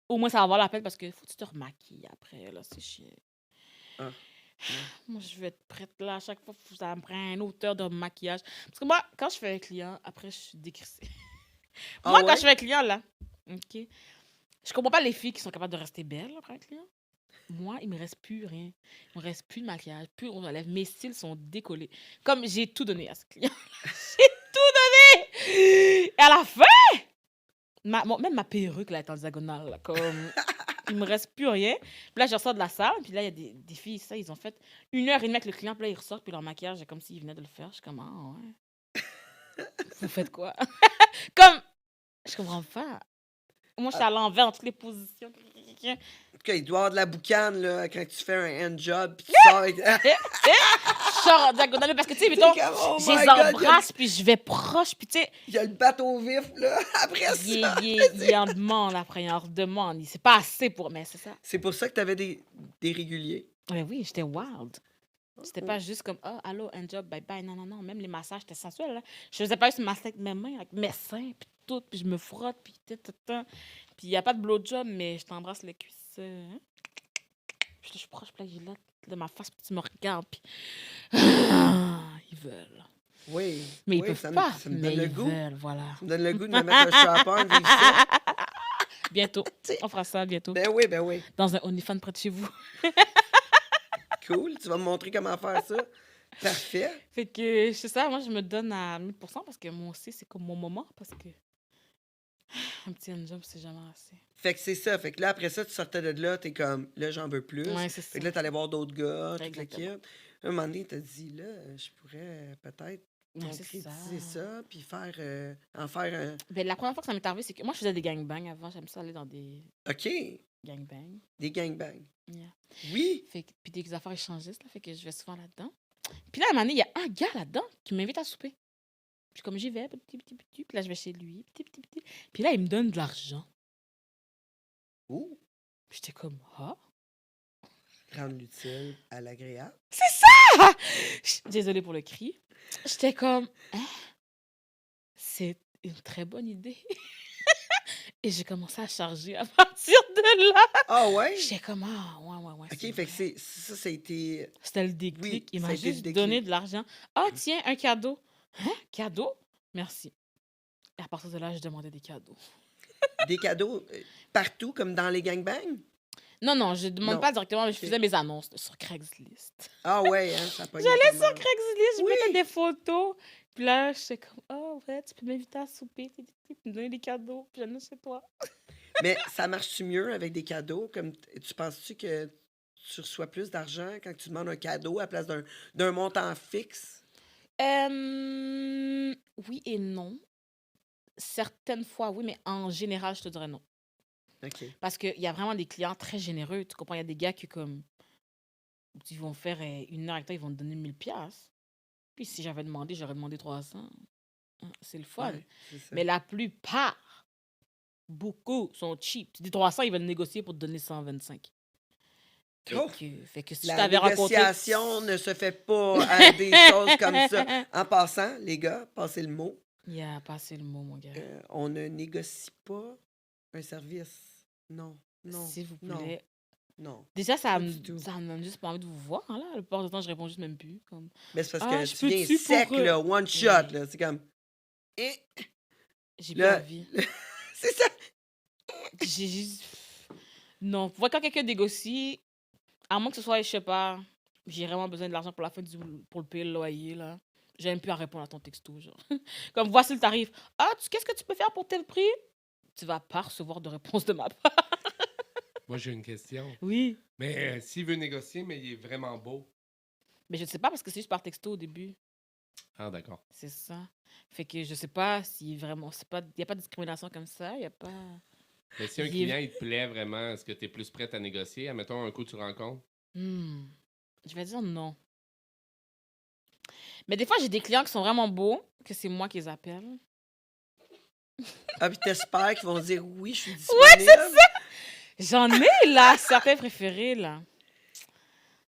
au moins ça va valoir la peine parce que faut que tu te remaquilles après, là, c'est chiant. Ah, ouais. Moi, je vais être prête là à chaque fois, ça me prend un auteur de maquillage. Parce que moi, quand je fais un client, après, je suis décrissée. Ah Moi, quand je ouais? fais un client, là, OK, je comprends pas les filles qui sont capables de rester belles après un client. Moi, il me reste plus rien. Il me reste plus de maquillage, plus on enlève. Mes cils sont décollés. Comme j'ai tout donné à ce client. J'ai tout donné! Et à la fin, même ma perruque, là, est en diagonale. Là, comme, il me reste plus rien. Puis là, je ressors de la salle. Puis là, il y a des filles, ça, ils ont fait 1h30 avec le client. Puis là, ils ressortent. Puis leur maquillage, c'est comme s'ils venaient de le faire. Je suis comme, ah ouais. Vous faites quoi? Comme, je comprends pas. Moi, je suis à l'envers dans toutes les positions. En tout cas, il doit y avoir de la boucane, là, quand tu fais un hand-job, puis tu sors avec... Je sors en diagonale parce que, tu sais, T'es mettons, comme, oh je my les God, embrasse, puis je vais proche, puis tu sais, il y a le bateau vif, là, après ça. il en demande après, il en redemande. C'est pas assez pour... Mais c'est ça. C'est pour ça que t'avais des réguliers. Mais oui, j'étais wild. C'était Oh. pas juste comme, oh, allô, un job, bye bye. Non, non, non. Même les massages, c'était sensuel. Là. Je faisais pas juste masser avec mes mains, avec mes seins, puis tout, puis je me frotte, puis tout. Puis il y a pas de blowjob, mais je t'embrasse les cuisses. Hein? Puis là, je suis proche, puis là, il est là, de ma face, puis tu me regardes, puis... ils veulent. Oui, Mais ils oui, peuvent pas, ça me mais donne le ils goût. veulent, voilà. Ça me donne le goût de me mettre un strap-on, vivre ça. Bientôt. On fera ça bientôt. Ben oui, ben oui. Dans un OnlyFans près de chez vous. Cool, tu vas me montrer comment faire ça. Parfait. Fait que, c'est ça, moi, je me donne à 1000% parce que moi aussi, c'est comme mon moment. Parce que un petit handjob, c'est jamais assez. Fait que c'est ça. Fait que là, après ça, tu sortais de là, t'es comme, là, j'en veux plus. Ouais, c'est Fait ça. que là, t'allais voir d'autres gars, toute la Exactement. kit. Un moment donné, t'as dit, là, je pourrais peut-être Ouais, c'est concrétiser ça. ça, puis en faire un... Ben, la première fois que ça m'est arrivé, c'est que moi, je faisais des gangbangs avant. J'aime ça aller dans des OK, gangbangs. des gangbangs. Yeah. Oui! Fait que, puis des affaires échangistes, là, fait que je vais souvent là-dedans. Puis là, à un moment donné, il y a un gars là-dedans qui m'invite à souper. Puis comme j'y vais, puis là, je vais chez lui, petit. Puis là, il me donne de l'argent. Ouh! Puis j'étais comme, ah? Rendre l'utile à l'agréable. C'est ça! Désolée pour le cri. J'étais comme, hein? C'est une très bonne idée. Et j'ai commencé à charger à partir de là. Ah ouais? J'étais comme, ah, ouais. c'est OK, fait que vrai. ça, ça a été... C'était le déclic. Oui, Il ça a m'a été le juste déclic. donné de l'argent. Ah, tiens, un cadeau. Hein? Cadeau? Merci. Et à partir de là, je demandais des cadeaux. Des cadeaux partout, comme dans les gangbangs? Non, je demande Non. pas directement, mais je Ok. faisais mes annonces sur Craigslist. Ah ouais, hein, ça pogne J'allais pas sur mal. Craigslist, je Oui. mettais des photos. Puis là, j'étais comme, oh, ouais, tu peux m'inviter à souper, me donner des cadeaux, puis j'en ai chez toi. Mais ça marche-tu mieux avec des cadeaux? Comme tu penses-tu que tu reçois plus d'argent quand tu demandes un cadeau à la place d'un montant fixe? Oui et non. Certaines fois, oui, mais en général, je te dirais non. OK. Parce qu'il y a vraiment des clients très généreux. Tu comprends? Il y a des gars qui, comme, ils vont faire 1 heure avec toi, ils vont te donner 1000$. Puis si j'avais demandé, j'aurais demandé 300. C'est le fun. Ouais, c'est ça. Mais la plupart, beaucoup, sont cheap. Tu dis 300, ils veulent négocier pour te donner 125. Oh! Fait que si tu La t'avais rencontré... négociation ne se fait pas à des choses comme ça. En passant, les gars, passez le mot. Il a passé le mot, mon gars. On ne négocie pas un service. Non, non, S'il vous non, plaît. non. Déjà, Pas du tout. ça me donne juste pas envie de vous voir. Là. La plupart du temps, je réponds juste même plus. Comme... Mais c'est parce Ah, que je tu viens peux-tu sec, pour, là, one shot, Ouais. là. C'est comme... Eh, J'ai plus là, envie. c'est ça. J'ai juste... Non, pour voir quand quelqu'un négocie, à moins que ce soit, je sais pas, j'ai vraiment besoin de l'argent pour la fin pour le payer le loyer, là. J'aime plus à répondre à ton texto, genre. Comme, voici le tarif. Ah, qu'est-ce que tu peux faire pour tel prix? Tu vas pas recevoir de réponse de ma part. Moi, j'ai une question. Oui. Mais s'il veut négocier, mais il est vraiment beau. Mais je ne sais pas parce que c'est juste par texto au début. Ah, d'accord. C'est ça. Fait que je sais pas si vraiment... Il n'y a pas de discrimination comme ça. Il n'y a pas... Mais si un Il est- client, il te plaît vraiment, est-ce que tu es plus prête à négocier? Admettons, un coup, tu rencontres. Je vais dire non. Mais des fois, j'ai des clients qui sont vraiment beaux, que c'est moi qui les appelle. Ah, puis t'espères qu'ils vont dire oui, je suis disponible. J'en ai, là, certains préférés, là.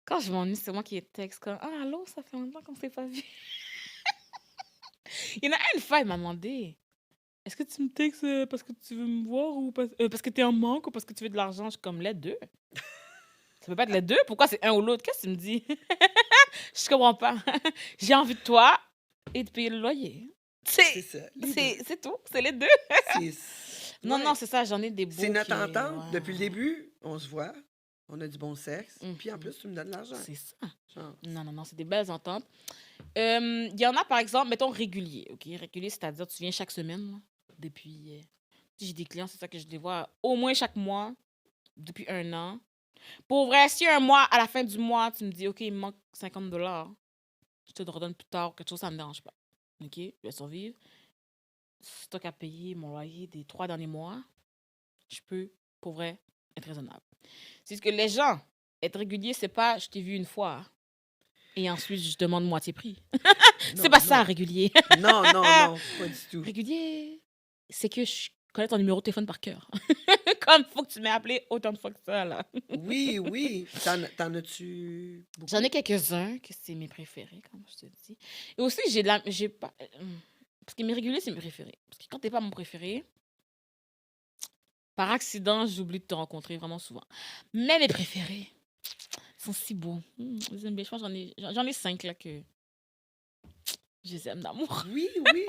Quand je m'ennuie, c'est moi qui les texte comme « Ah, allô, ça fait longtemps qu'on s'est pas vu. » Il y en a une fois, il m'a demandé « Est-ce que tu me textes parce que tu veux me voir ou parce que t'es en manque ou parce que tu veux de l'argent? » Je suis comme « Les deux. » Ça peut pas être les deux. Pourquoi c'est un ou l'autre? Qu'est-ce que tu me dis? Je comprends pas. J'ai envie de toi et de payer le loyer. C'est ça. C'est tout. C'est les deux. Non, Ouais. non, c'est ça. J'en ai des beaux C'est notre qui... entente. ouais. Depuis le début, on se voit. On a du bon sexe. Puis en Mhm. plus, tu me donnes de l'argent. C'est ça. Genre, Non, non, non, c'est des belles ententes. Il y en a, par exemple, mettons régulier. OK? Régulier, c'est-à-dire tu viens chaque semaine. Là, depuis. Si j'ai des clients, c'est ça que je les vois au moins chaque mois, depuis 1 an. Pour vrai, si un mois, à la fin du mois, tu me dis, OK, il me manque 50 $, je te le redonne plus tard, quelque chose, ça me dérange pas. OK? Je vais survivre. C'est toi qui as payé mon loyer des 3 derniers mois. Je peux, pour vrai, être raisonnable. C'est ce que les gens, être régulier, c'est pas je t'ai vu une fois et ensuite je demande moitié prix. C'est pas ça, régulier. Non, non, non, pas du tout. Régulier, c'est que je connais ton numéro de téléphone par cœur. Comme faut que tu m'aies appelé autant de fois que ça, là. Oui, oui. T'en as-tu beaucoup? J'en ai quelques-uns que c'est mes préférés, comme je te dis. Et aussi, j'ai pas... Parce que mes réguliers, c'est mes préférés. Parce que quand t'es pas mon préféré, par accident, j'oublie de te rencontrer vraiment souvent. Mais mes préférés sont si beaux. Je les aime bien. Je pense que j'en ai 5 là que je les aime d'amour. Oui, oui.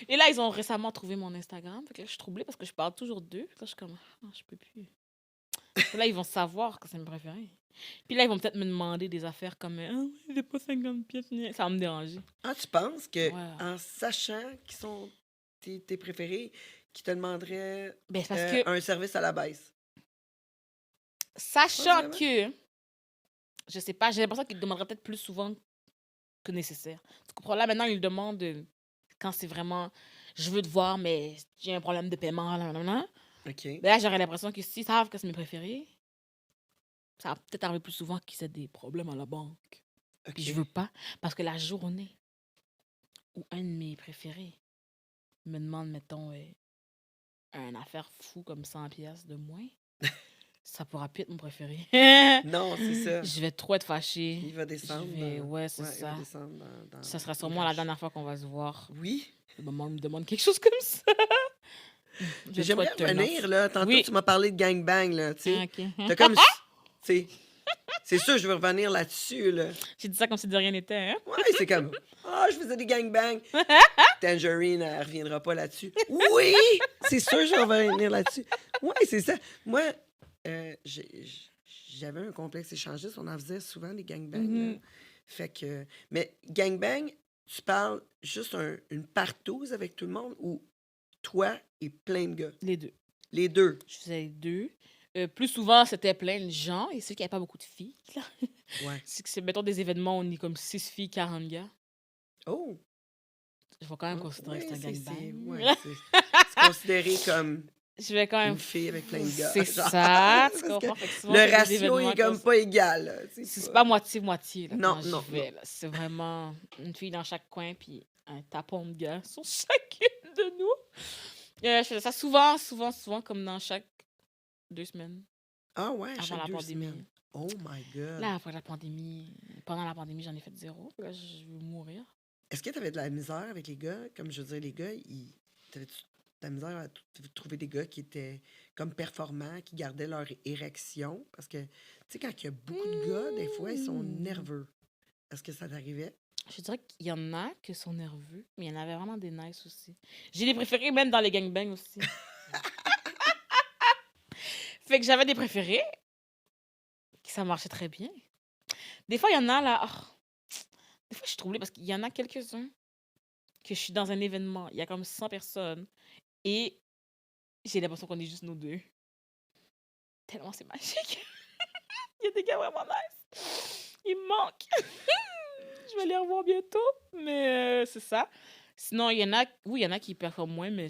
Et là, ils ont récemment trouvé mon Instagram. Fait que là, je suis troublée parce que je parle toujours d'eux. Puis là, je suis comme, ah, je peux plus. Parce que là, ils vont savoir que c'est mes préférés. Puis là, ils vont peut-être me demander des affaires comme, ah, oui, j'ai pas 50 pièces. Ça va me déranger. Ah, tu penses que Ouais. en sachant qu'ils sont tes préférés, qu'ils te demanderaient Ben, c'est parce que, un service à la baisse? sachant vraiment? que, je sais pas, j'ai l'impression qu'ils demanderaient peut-être plus souvent que nécessaire. Tu comprends? Là, maintenant, ils demandent quand c'est vraiment, je veux te voir, mais j'ai un problème de paiement. Là. OK. Ben là, j'aurais l'impression que s'ils savent que c'est mes préférés, ça va peut-être arriver plus souvent qu'ils aient des problèmes à la banque. Puis je OK. veux pas. Parce que la journée où un de mes préférés me demande, mettons, une affaire fou comme 100 pièces de moins, ça pourra plus être mon préféré. Non, c'est ça. Je vais trop être fâchée. Il va descendre. Ouais, c'est Ouais, il ça. va descendre dans Ça sera les sûrement la roches. dernière fois qu'on va se voir. Oui. Le moment où il me demande quelque chose comme ça. Je vais trop J'aimerais être turn off. revenir, là. Tantôt, Oui. tu m'as parlé de gangbang, là, tu sais. Ah, ok. T'as comme... Tu sais, c'est sûr, je veux revenir là-dessus, là. J'ai dit ça comme si de rien n'était, hein? Ouais, c'est comme... Ah, je faisais des gangbangs. Tangerine, elle reviendra pas là-dessus. Oui! C'est sûr, je vais revenir là-dessus. Ouais, c'est ça. Moi, j'avais un complexe échangiste. On en faisait souvent des gangbangs. Là. Fait que... Mais gangbang, tu parles juste une partouze avec tout le monde ou toi et plein de gars? Les deux. Les deux. Je faisais les deux. Plus souvent, c'était plein de gens. Et ceux qui n'avaient pas beaucoup de filles, là. Ouais. C'est, mettons, des événements où on est comme 6 filles, 40 gars. Oh! Je vais quand même Oh, considérer que c'est un gangbang. ouais, c'est considéré comme Je vais quand même... une fille avec plein de gars. C'est genre. ça, tu Parce que comprends? Fait que souvent, le c'est des ratio événements est comme pas égal. Là. C'est pas moitié-moitié là, Non, quand non, j'y vais. Là. C'est vraiment une fille dans chaque coin, puis un tapon de gars sur chacune de nous. Je faisais ça souvent, comme dans chaque 2 semaines Ah ouais, avant chaque la 2 pandémie. semaines. Oh my God. Là, après la pandémie, pendant la pandémie, j'en ai fait 0. Là, je veux mourir. Est-ce que tu avais de la misère avec les gars? Comme je veux dire, les gars, t'avais-tu de la misère à trouver des gars qui étaient comme performants, qui gardaient leur érection? Parce que, tu sais, quand il y a beaucoup de gars, des fois, ils sont nerveux. Est-ce que ça t'arrivait? Je dirais qu'il y en a qui sont nerveux, mais il y en avait vraiment des nice aussi. J'ai des préférés même dans les gangbangs aussi. Fait que j'avais des préférés, qui ça marchait très bien. Des fois, il y en a là... Des fois, je suis troublée parce qu'il y en a quelques-uns que je suis dans un événement, il y a comme 100 personnes, et j'ai l'impression qu'on est juste nous deux. Tellement c'est magique. Il y a des gars vraiment nice. Ils me manquent. Je vais les revoir bientôt, mais c'est ça. Sinon, il y en a qui performent moins, mais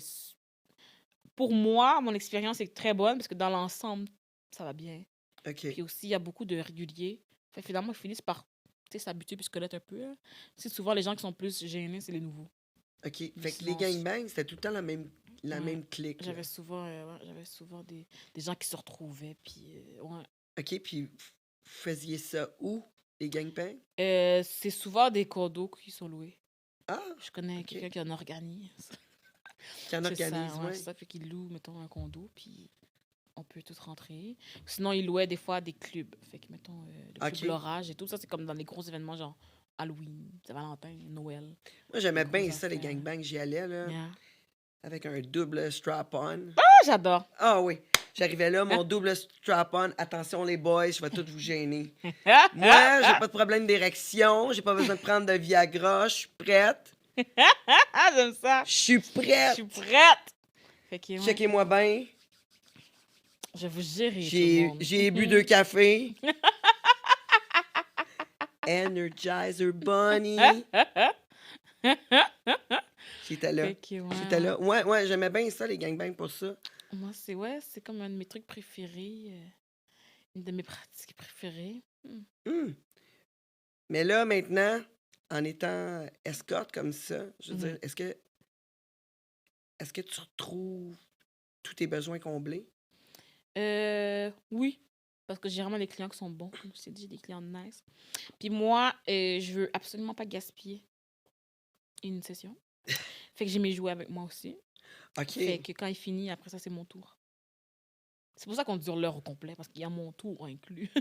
pour moi, mon expérience est très bonne parce que dans l'ensemble, ça va bien. OK. Puis aussi, il y a beaucoup de réguliers. Fait que finalement, ils finissent par s'habituer puis se connaître un peu. C'est souvent les gens qui sont plus gênés, c'est les nouveaux. OK. Fait que Sinon, les gangbangs, c'était tout le temps la même la Ouais. même clique. là. J'avais souvent des gens qui se retrouvaient, puis ouais. OK, puis vous faisiez ça où, les gangbangs? C'est souvent des condos qui sont loués. Ah, Je connais OK. quelqu'un qui en organise. Qui en C'est ça, organise, ouais, ouais. c'est ça. Fait qu'il loue, mettons, un condo, puis on peut tous rentrer. Sinon, il louait des fois des clubs. Fait que, mettons, le club OK. L'Orage et tout ça, c'est comme dans les gros événements, genre Halloween, Saint-Valentin, Noël. Moi, j'aimais Des bien grosses ça, les affaires. gangbangs. J'y allais, là, Yeah. avec un double strap-on. Ah, j'adore! Ah oui. J'arrivais là, mon double strap-on. Attention, les boys, je vais tout vous gêner. Moi, j'ai pas de problème d'érection. J'ai pas besoin de prendre de Viagra. Je suis prête. Ah, j'aime ça! Je suis Je prête. suis prête! Fait que, ouais, Checkez-moi bien. je vous gérer tout le J'ai monde. j'ai bu 2 cafés. Energizer Bunny. J'étais là. Fait que, ouais, J'étais là. Ouais, j'aimais bien ça, les gangbangs, pour ça. Moi, c'est comme un de mes trucs préférés. Une de mes pratiques préférées. Mais là, maintenant, en étant escorte comme ça, je veux dire, est-ce que tu retrouves tous tes besoins comblés? Oui, parce que j'ai vraiment des clients qui sont bons. Comme je t'ai dit, j'ai des clients nice. Puis moi, je veux absolument pas gaspiller une session. Fait que j'ai mes jouets avec moi aussi. OK. Fait que quand il finit, après ça, c'est mon tour. C'est pour ça qu'on dure l'heure au complet, parce qu'il y a mon tour inclus.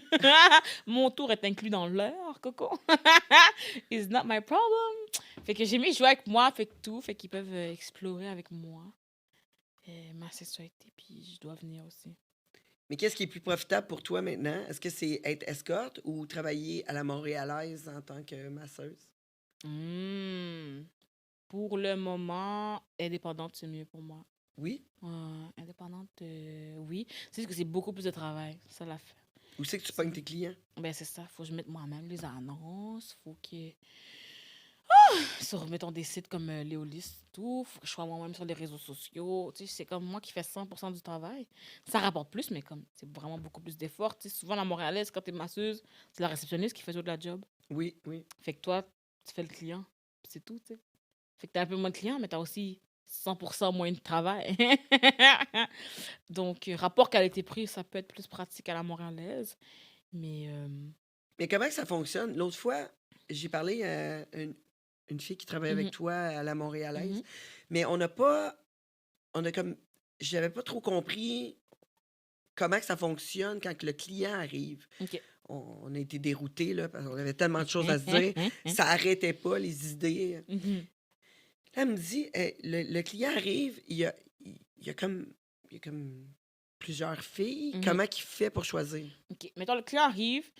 Mon tour est inclus dans l'heure, coco. It's not my problem. Fait que j'ai mes jouets avec moi, fait que tout, fait qu'ils peuvent explorer avec moi ma sexualité, puis je dois venir aussi. Mais qu'est-ce qui est plus profitable pour toi maintenant? Est-ce que c'est être escorte ou travailler à la Montréalaise en tant que masseuse? Pour le moment, indépendante, c'est mieux pour moi. Oui? Indépendante, oui. C'est juste que c'est beaucoup plus de travail. Ça l'a fait. Où c'est que tu pognes tes clients? Ben, c'est ça. Faut que je mette moi-même les annonces. Faut que. Sur, mettons, des sites comme Léolis, tout. Faut que je sois moi-même sur les réseaux sociaux. Tu sais, c'est comme moi qui fais 100% du travail. Ça rapporte plus, mais comme c'est vraiment beaucoup plus d'efforts. Tu sais, souvent, la Montréalaise, quand t'es masseuse, c'est la réceptionniste qui fait toute la job. Oui, oui. Fait que toi, tu fais le client. Puis c'est tout, tu sais. Fait que t'as un peu moins de clients, mais t'as aussi 100% moins de travail. Donc, rapport qualité-prix, ça peut être plus pratique à la Montréalaise. Mais, Mais comment que ça fonctionne? L'autre fois, j'ai parlé à une fille qui travaille avec toi à la Montréalaise, mais on a comme, j'avais pas trop compris comment que ça fonctionne quand que le client arrive. OK. On a été déroutés, là, parce qu'on avait tellement de choses à se dire. Ça arrêtait pas, les idées. Là, elle me dit, le client arrive, il y a comme plusieurs filles. Comment qu'il fait pour choisir? OK. Mettons, le client arrive,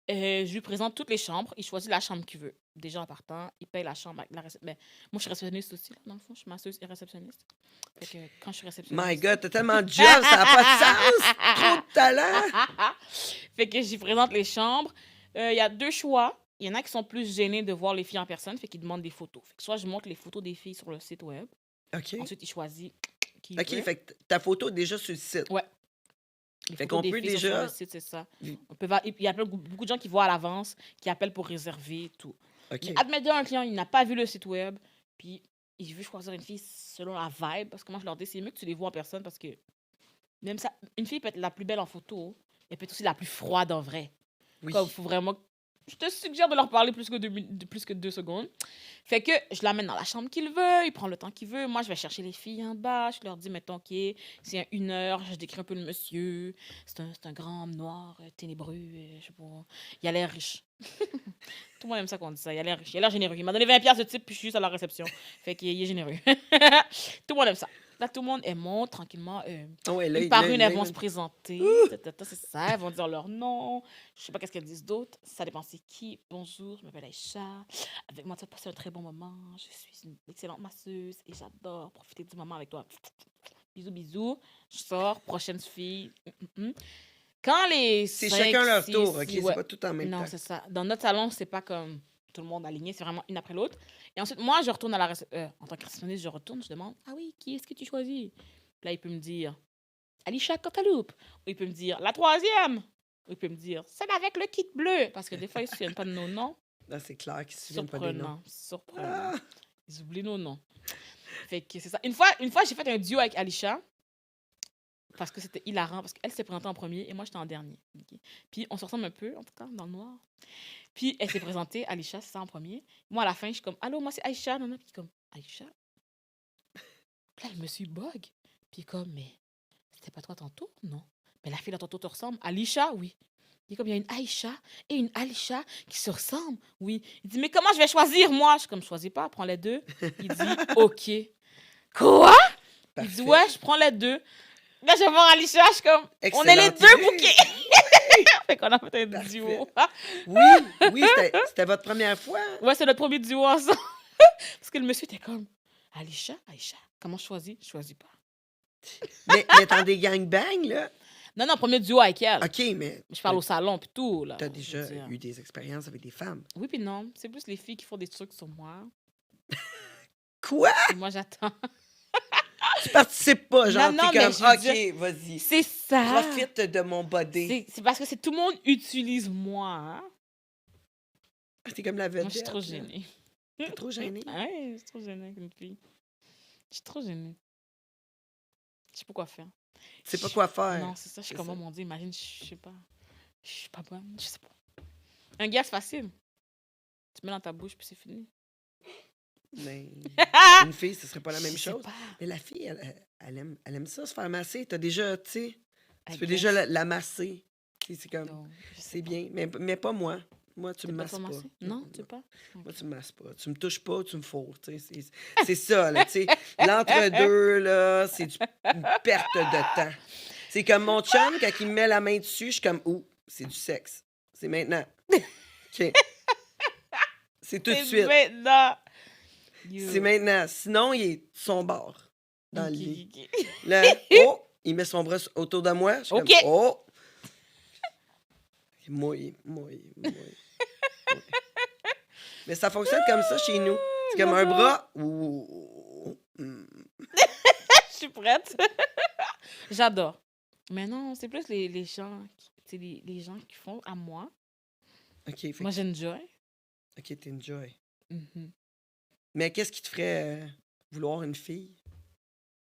je lui présente toutes les chambres, il choisit la chambre qu'il veut. Déjà en partant, il paye la chambre avec la réception. Ben, moi, je suis réceptionniste aussi, là, dans le fond. Je suis masseuse et réceptionniste. Fait que quand je suis réceptionniste. My God, t'as tellement de job, ça n'a pas de sens! Trop de talent! Fait que j'y présente les chambres. Il y a 2 choix. Il y en a qui sont plus gênés de voir les filles en personne, fait qu'ils demandent des photos. Fait que soit je montre les photos des filles sur le site web. OK. Ensuite, il choisit qui il OK, veut. fait que ta photo est déjà sur le site. Ouais. Les Fait photos qu'on des peut filles sont sur déjà- le site, c'est ça. Il y a beaucoup de gens qui voient à l'avance, qui appellent pour réserver et tout. OK. Mais admettons un client, il n'a pas vu le site web, puis il veut choisir une fille selon la vibe. Parce que moi, je leur dis, c'est mieux que tu les vois en personne parce que même ça, une fille peut être la plus belle en photo, elle peut être aussi la plus froide en vrai. Oui. Comme, faut vraiment. Je te suggère de leur parler plus que 2 secondes. Fait que je l'amène dans la chambre qu'il veut, il prend le temps qu'il veut. Moi, je vais chercher les filles en bas. Je leur dis, mettons, OK, c'est 1 heure, je décris un peu le monsieur. C'est un grand homme noir, ténébreux, je sais pas. Il a l'air riche. Tout le monde aime ça qu'on dit ça. Il a l'air riche. Il a l'air généreux. Il m'a donné 20$ de type, puis je suis juste à la réception. Fait qu'il est généreux. Tout le monde aime ça. Là, tout le monde, elles montent tranquillement. Ah ouais, là, Une par là, une, là, elles vont là. se présenter. C'est ça, elles vont dire leur nom. Je sais pas qu'est-ce qu'elles disent d'autre. Ça dépend c'est qui. Bonjour, je m'appelle Aïcha. Avec moi, tu vas passer un très bon moment. Je suis une excellente masseuse et j'adore profiter du moment avec toi. Bisous, bisous. Je sors, prochaine fille. Quand les C'est 5, chacun leur 6, tour, OK? 6, C'est ouais. pas tout en même Non, temps. c'est ça. Dans notre salon, c'est pas comme tout le monde aligné, c'est vraiment une après l'autre. Et ensuite, moi, je retourne à la en tant que réceptionniste, je retourne, je demande, ah oui, qui est-ce que tu choisis? Puis là, il peut me dire, Alisha Cantaloupe. Ou il peut me dire, la 3e. Ou il peut me dire, celle avec le kit bleu. Parce que des fois, ils ne se souviennent pas de nos noms. Là, c'est clair qu'ils se souviennent pas des noms. Surprenant. Ah! Ils oublient nos noms. Fait que c'est ça. Une fois, j'ai fait un duo avec Alisha. Parce que c'était hilarant. Parce qu'elle s'est présentée en premier et moi, j'étais en dernier. Ok. Puis on se ressemble un peu, en tout cas, dans le noir. Puis elle s'est présentée, Alisha, c'est ça en premier. Moi, à la fin, je suis comme, allô, moi, c'est Aïcha. Non, non. Puis comme, Aïcha. Puis là, elle me suis bug. Puis comme, mais c'était pas toi tantôt? Non. Mais la fille dans tantôt te ressemble. Alisha, oui. Il dit comme, il y a une Aïcha et une Alisha qui se ressemblent. Oui. Il dit, mais comment je vais choisir, moi? Je suis comme, choisis pas, prends les deux. Il dit, OK. Quoi? Il dit, Parfait. ouais, je prends les deux. Là, je vais voir Alisha, je suis comme, on est les Excellente deux idée. bouquets. Fait qu'on a fait un Parfait. duo. Oui, c'était votre première fois. Ouais, c'est notre premier duo ensemble. Parce que le monsieur était comme, Alisha, Aïcha, comment je choisis? Je choisis pas. Mais dans des gangbangs, là. Non, non, premier duo avec elle. OK, mais Je parle au salon puis tout, là. t'as je veux déjà dire. eu des expériences avec des femmes. Oui puis non. C'est plus les filles qui font des trucs sur moi. Quoi? Et moi, j'attends. Tu participes pas, genre, Non, non, t'es mais comme, je veux OK, vas-y. C'est ça. Profite de mon body. C'est parce que tout le monde utilise moi. Hein? T'es comme la vedette. Moi, je suis trop là. gênée. T'es trop gênée. Ouais, je suis trop gênée avec une fille. Je suis trop gênée. Je sais pas quoi faire. Tu sais pas quoi faire. Non, c'est ça. Je suis C'est comme, ça. oh mon Dieu, imagine, je sais pas. Je suis pas bonne. Je sais pas. Un gars, c'est facile. Tu mets dans ta bouche, puis c'est fini. Mais une fille, ce serait pas la même Je sais chose. pas. Mais la fille, elle aime ça, se faire masser. T'as déjà, tu sais, tu I peux déjà guess. la masser. Tu sais, c'est comme, Donc, je sais c'est pas. bien. Mais pas moi. Moi, tu T'es me pas masses pas pas. massé? Non, tu sais pas? Moi, tu me masses pas. Tu me touches pas, tu me fourres. Tu sais, c'est ça, là, tu sais. L'entre-deux, là, c'est une perte de temps. C'est comme mon chum, quand il me met la main dessus, je suis comme, ouh, c'est du sexe. C'est maintenant. OK. C'est tout de C'est suite. maintenant. C'est maintenant. Sinon, il est de son bord, dans le Ok, lit. ok, ok. Là, oh, il met son bras autour de moi. Je suis OK. comme, oh. Mouille. Mais ça fonctionne comme ça chez nous. C'est comme un bras. Ouh. Je suis prête. J'adore. Mais non, c'est plus les gens, c'est les gens qui font à moi. OK, fait Moi, j'enjoy. OK, t'enjoy. Mhm. Mais qu'est-ce qui te ferait vouloir une fille?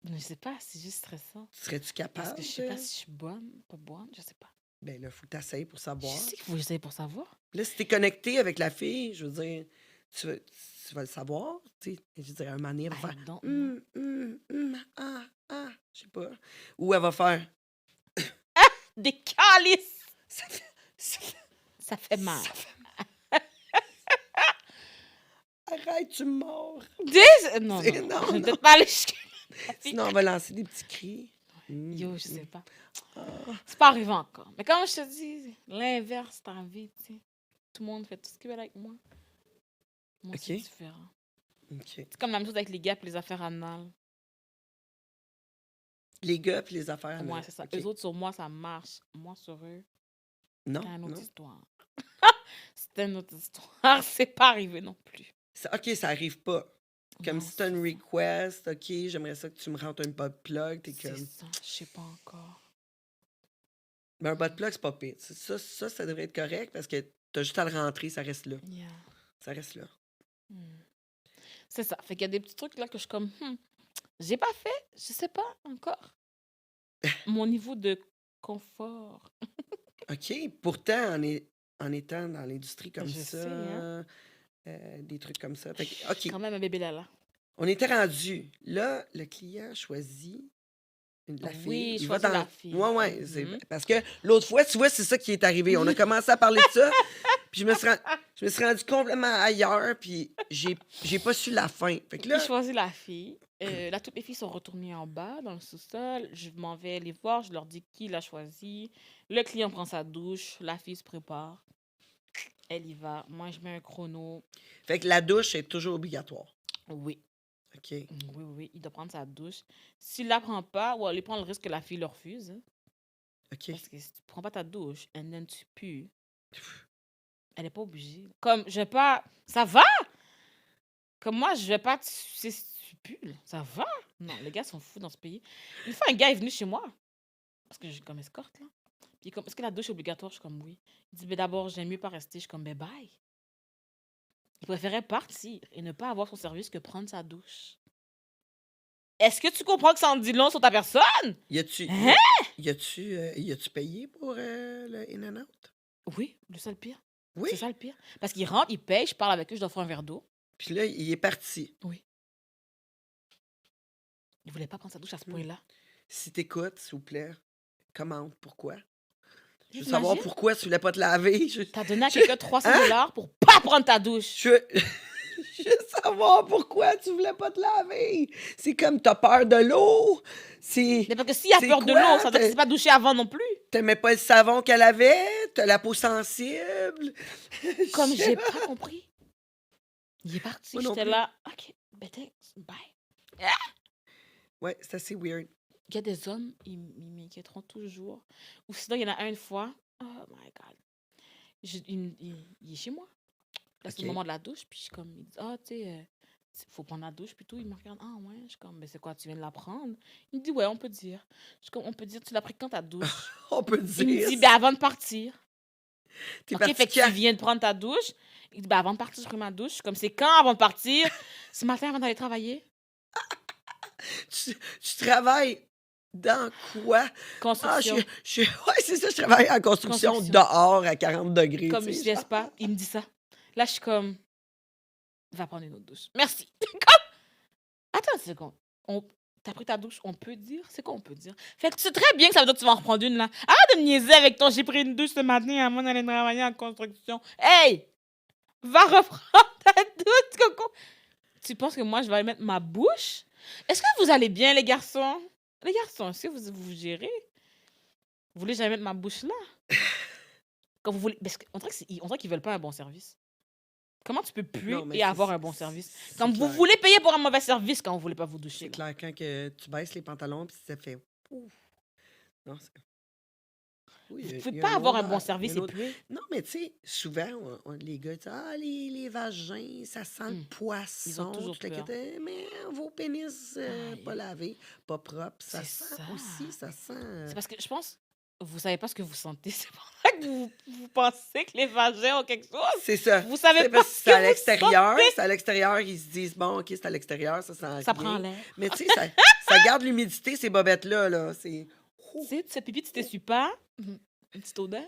Je sais pas, c'est juste stressant. Serais-tu Parce capable? que je sais pas si je suis bonne, pas bonne, je sais pas. Ben là, faut que t'essayes pour Je savoir. sais qu'il faut que j'essaye pour savoir. Là, si t'es connecté avec la fille, je veux dire, tu vas le savoir. Tu sais, je veux dire, un moment donné, elle va I faire don't know. je sais pas. Ou elle va faire Des calices! ça fait, ça fait, Ça fait mal. ça fait mal. Arrête, tu me mords. Non, C'est- non, non, je vais non. peut-être pas aller jusqu'à... Sinon, on va lancer des petits cris. Yo, je sais pas. C'est pas arrivé encore. Mais comme je te dis, l'inverse est arrivé, tu sais. Tout le monde fait tout ce qu'il veut avec moi. Moi, c'est Ok. différent. OK. C'est comme la même chose avec les gars et les affaires anales. Les gars puis les affaires. Ouais, anales. c'est ça. OK. Eux autres, sur moi, ça marche. Moi, sur eux, Non, c'est une autre non. histoire. C'était une autre histoire. C'est pas arrivé non plus. OK, ça arrive pas. Comme Non, si t'as une c'est ça. request, OK, j'aimerais ça que tu me rentres un butt plug, t'es C'est comme... ça. Je sais pas encore. Mais un butt plug, c'est pas pire. Ça devrait être correct parce que t'as juste à le rentrer, ça reste là. Yeah. Ça reste là. Hmm. C'est ça. Fait qu'il y a des petits trucs là que je suis comme, j'ai pas fait, je sais pas encore. Mon niveau de confort. OK, pourtant, en étant dans l'industrie comme Je ça, sais, hein. des trucs comme ça. Fait que, OK, Quand même un bébé là. on était rendu. Là, le client choisit la Oui, fille. Il choisit va dans... la fille. Ouais, c'est... Mhm. Parce que l'autre fois, tu vois, c'est ça qui est arrivé. On a commencé à parler de ça, puis je me suis rendu complètement ailleurs, puis j'ai pas su la fin. Fait que là, Il choisit la fille. Là, toutes les filles sont retournées en bas, dans le sous-sol. Je m'en vais les voir. Je leur dis qui l'a choisi. Le client prend sa douche. La fille se prépare. Elle y va. Moi, je mets un chrono. fait que la douche est toujours obligatoire. Oui. OK. Oui. Il doit prendre sa douche. S'il la prend pas, ou il prend le risque que la fille le refuse. Hein, OK. parce que si tu prends pas ta douche, and then tu pues, elle est pas obligée. Comme, je vais pas... Ça va? Comme moi, je vais pas... Tu pues, là. Ça va? Non, les gars sont fous dans ce pays. Une fois, un gars est venu chez moi. Parce que j'ai comme escorte, là. Puis il est comme, est-ce que la douche est obligatoire? Je suis comme, oui. Il dit, mais d'abord, j'aime mieux pas rester. Je suis comme, ben bye. Il préférait partir et ne pas avoir son service que prendre sa douche. Est-ce que tu comprends que ça en dit long sur ta personne? Y a-tu Hein? y a-tu payé pour le In-N-Out? Oui, c'est ça le pire. Oui. C'est ça le pire. Parce qu'ils rentrent, ils payent, je parle avec eux, je leur offre un verre d'eau. Puis là, il est parti. Oui. Il voulait pas prendre sa douche à ce Hmm. point-là. Si t'écoutes, s'il vous plaît, commente pourquoi. Je veux T'imagines? savoir pourquoi tu voulais pas te laver. T'as donné à quelqu'un 300 $ pour pas prendre ta douche. Je veux je veux savoir pourquoi tu voulais pas te laver. C'est comme t'as peur de l'eau. Mais parce que s'il a C'est peur de quoi? l'eau, ça veut dire qu'il s'est pas douché avant non plus. T'aimais pas le savon qu'elle avait? T'as la peau sensible? Comme j'ai pas compris. Il est parti, Moi non j'étais plus. là. OK, ben thanks, bye. Ouais, c'est assez weird. Il y a des hommes, ils m'inquiéteront toujours. Ou sinon, il y en a un une fois. Oh my God. Il est chez moi. Là, c'est OK. le moment de la douche. Puis je suis comme, il dit, ah, tu sais, faut prendre la douche. Puis tout, il me regarde, ah ouais. Je suis comme, mais c'est quoi, tu viens de la prendre? Il me dit, ouais, on peut dire. Je suis comme, on peut dire, tu l'as pris quand ta douche? On peut Il me dire. dit, ben avant de partir. T'es OK, parti fait que quand? tu viens de prendre ta douche. Il dit, ben avant de partir, je prends ma douche. Je suis comme, c'est quand avant de partir? Ce matin avant d'aller travailler. Tu travailles dans quoi? Construction. Ouais, c'est ça, je travaille en construction dehors à 40 degrés. Comme tu je sais, laisse genre. pas, il me dit ça. Là, je suis comme, va prendre une autre douche. Merci. Comme, attends une seconde. T'as pris ta douche, on peut dire? C'est quoi on peut dire? Fait que tu sais très bien que ça veut dire que tu vas en reprendre une là. Arrête de me niaiser avec ton j'ai pris une douche ce matin avant d'aller travailler en construction. Hey! Va reprendre ta douche, Coco. Tu penses que moi, je vais aller mettre ma bouche? Est-ce que vous allez bien, les garçons? Les garçons, est-ce que vous gérez? Vous voulez jamais mettre ma bouche là? Quand vous voulez... Parce qu'on dirait qu'ils veulent pas un bon service. Comment tu peux puer Non, mais et avoir un bon service? c'est Quand vous clair. voulez payer pour un mauvais service quand vous voulez pas vous doucher. C'est là. clair, quand que tu baisses les pantalons, puis ça fait... Ouf. Non, c'est... Oui, Vous il pouvez y a pas avoir un odeur, bon il y a service une et odeur. puer. Non, mais tu sais, souvent, les gars disent « Ah, les vagins, ça sent le poisson. » toujours Tout le peur. kit. Mais vos pénis Aïe. pas lavés, pas propres, ça C'est sent ça. aussi, ça sent... C'est parce que je pense, vous savez pas ce que vous sentez. C'est pour ça que vous pensez que les vagins ont quelque chose. C'est ça. Vous savez C'est pas parce que ce c'est à que vous l'extérieur. sentez. C'est à l'extérieur, ils se disent, bon, OK, c'est à l'extérieur, ça sent Ça rien. prend l'air. Mais tu sais, ça garde l'humidité, ces bobettes-là. Là. C'est... Tu sais, tu fais pipi, tu t'essuies pas. Une petite odeur.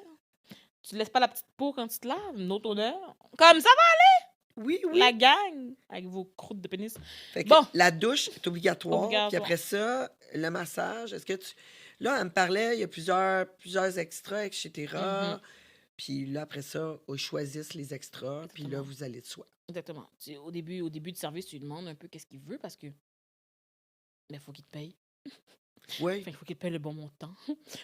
Tu laisses pas la petite peau quand tu te laves. Une autre odeur. Comme ça va, Oui, oui. la gang, avec vos croûtes de pénis. Fait que Bon. la douche est obligatoire. Obligatoire. Puis après ça, le massage, est-ce que tu... Là, elle me parlait, il y a plusieurs extras, etc. Mhm. Puis là, après ça, ils choisissent les extras. Puis là, Exactement. vous allez de soi. Exactement. Au début du service, tu lui demandes un peu qu'est-ce qu'il veut parce que il faut qu'il te paye. Oui. Enfin, il faut qu'il te paye le bon montant.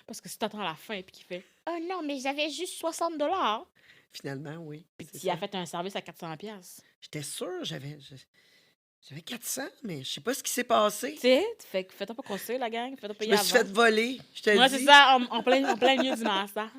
Parce que si tu attends à la fin et qu'il fait « Oh non, mais j'avais juste 60 $. Finalement, oui. Puis c'est tu as ça. fait un service à 400 $. J'étais sûre, j'avais 400, mais je sais pas ce qui s'est passé. Tu sais, fais-toi pas conseiller, la gang. Fais-toi Je payer me avant. suis fait voler, je te Moi, dis. c'est ça, en plein milieu du massage.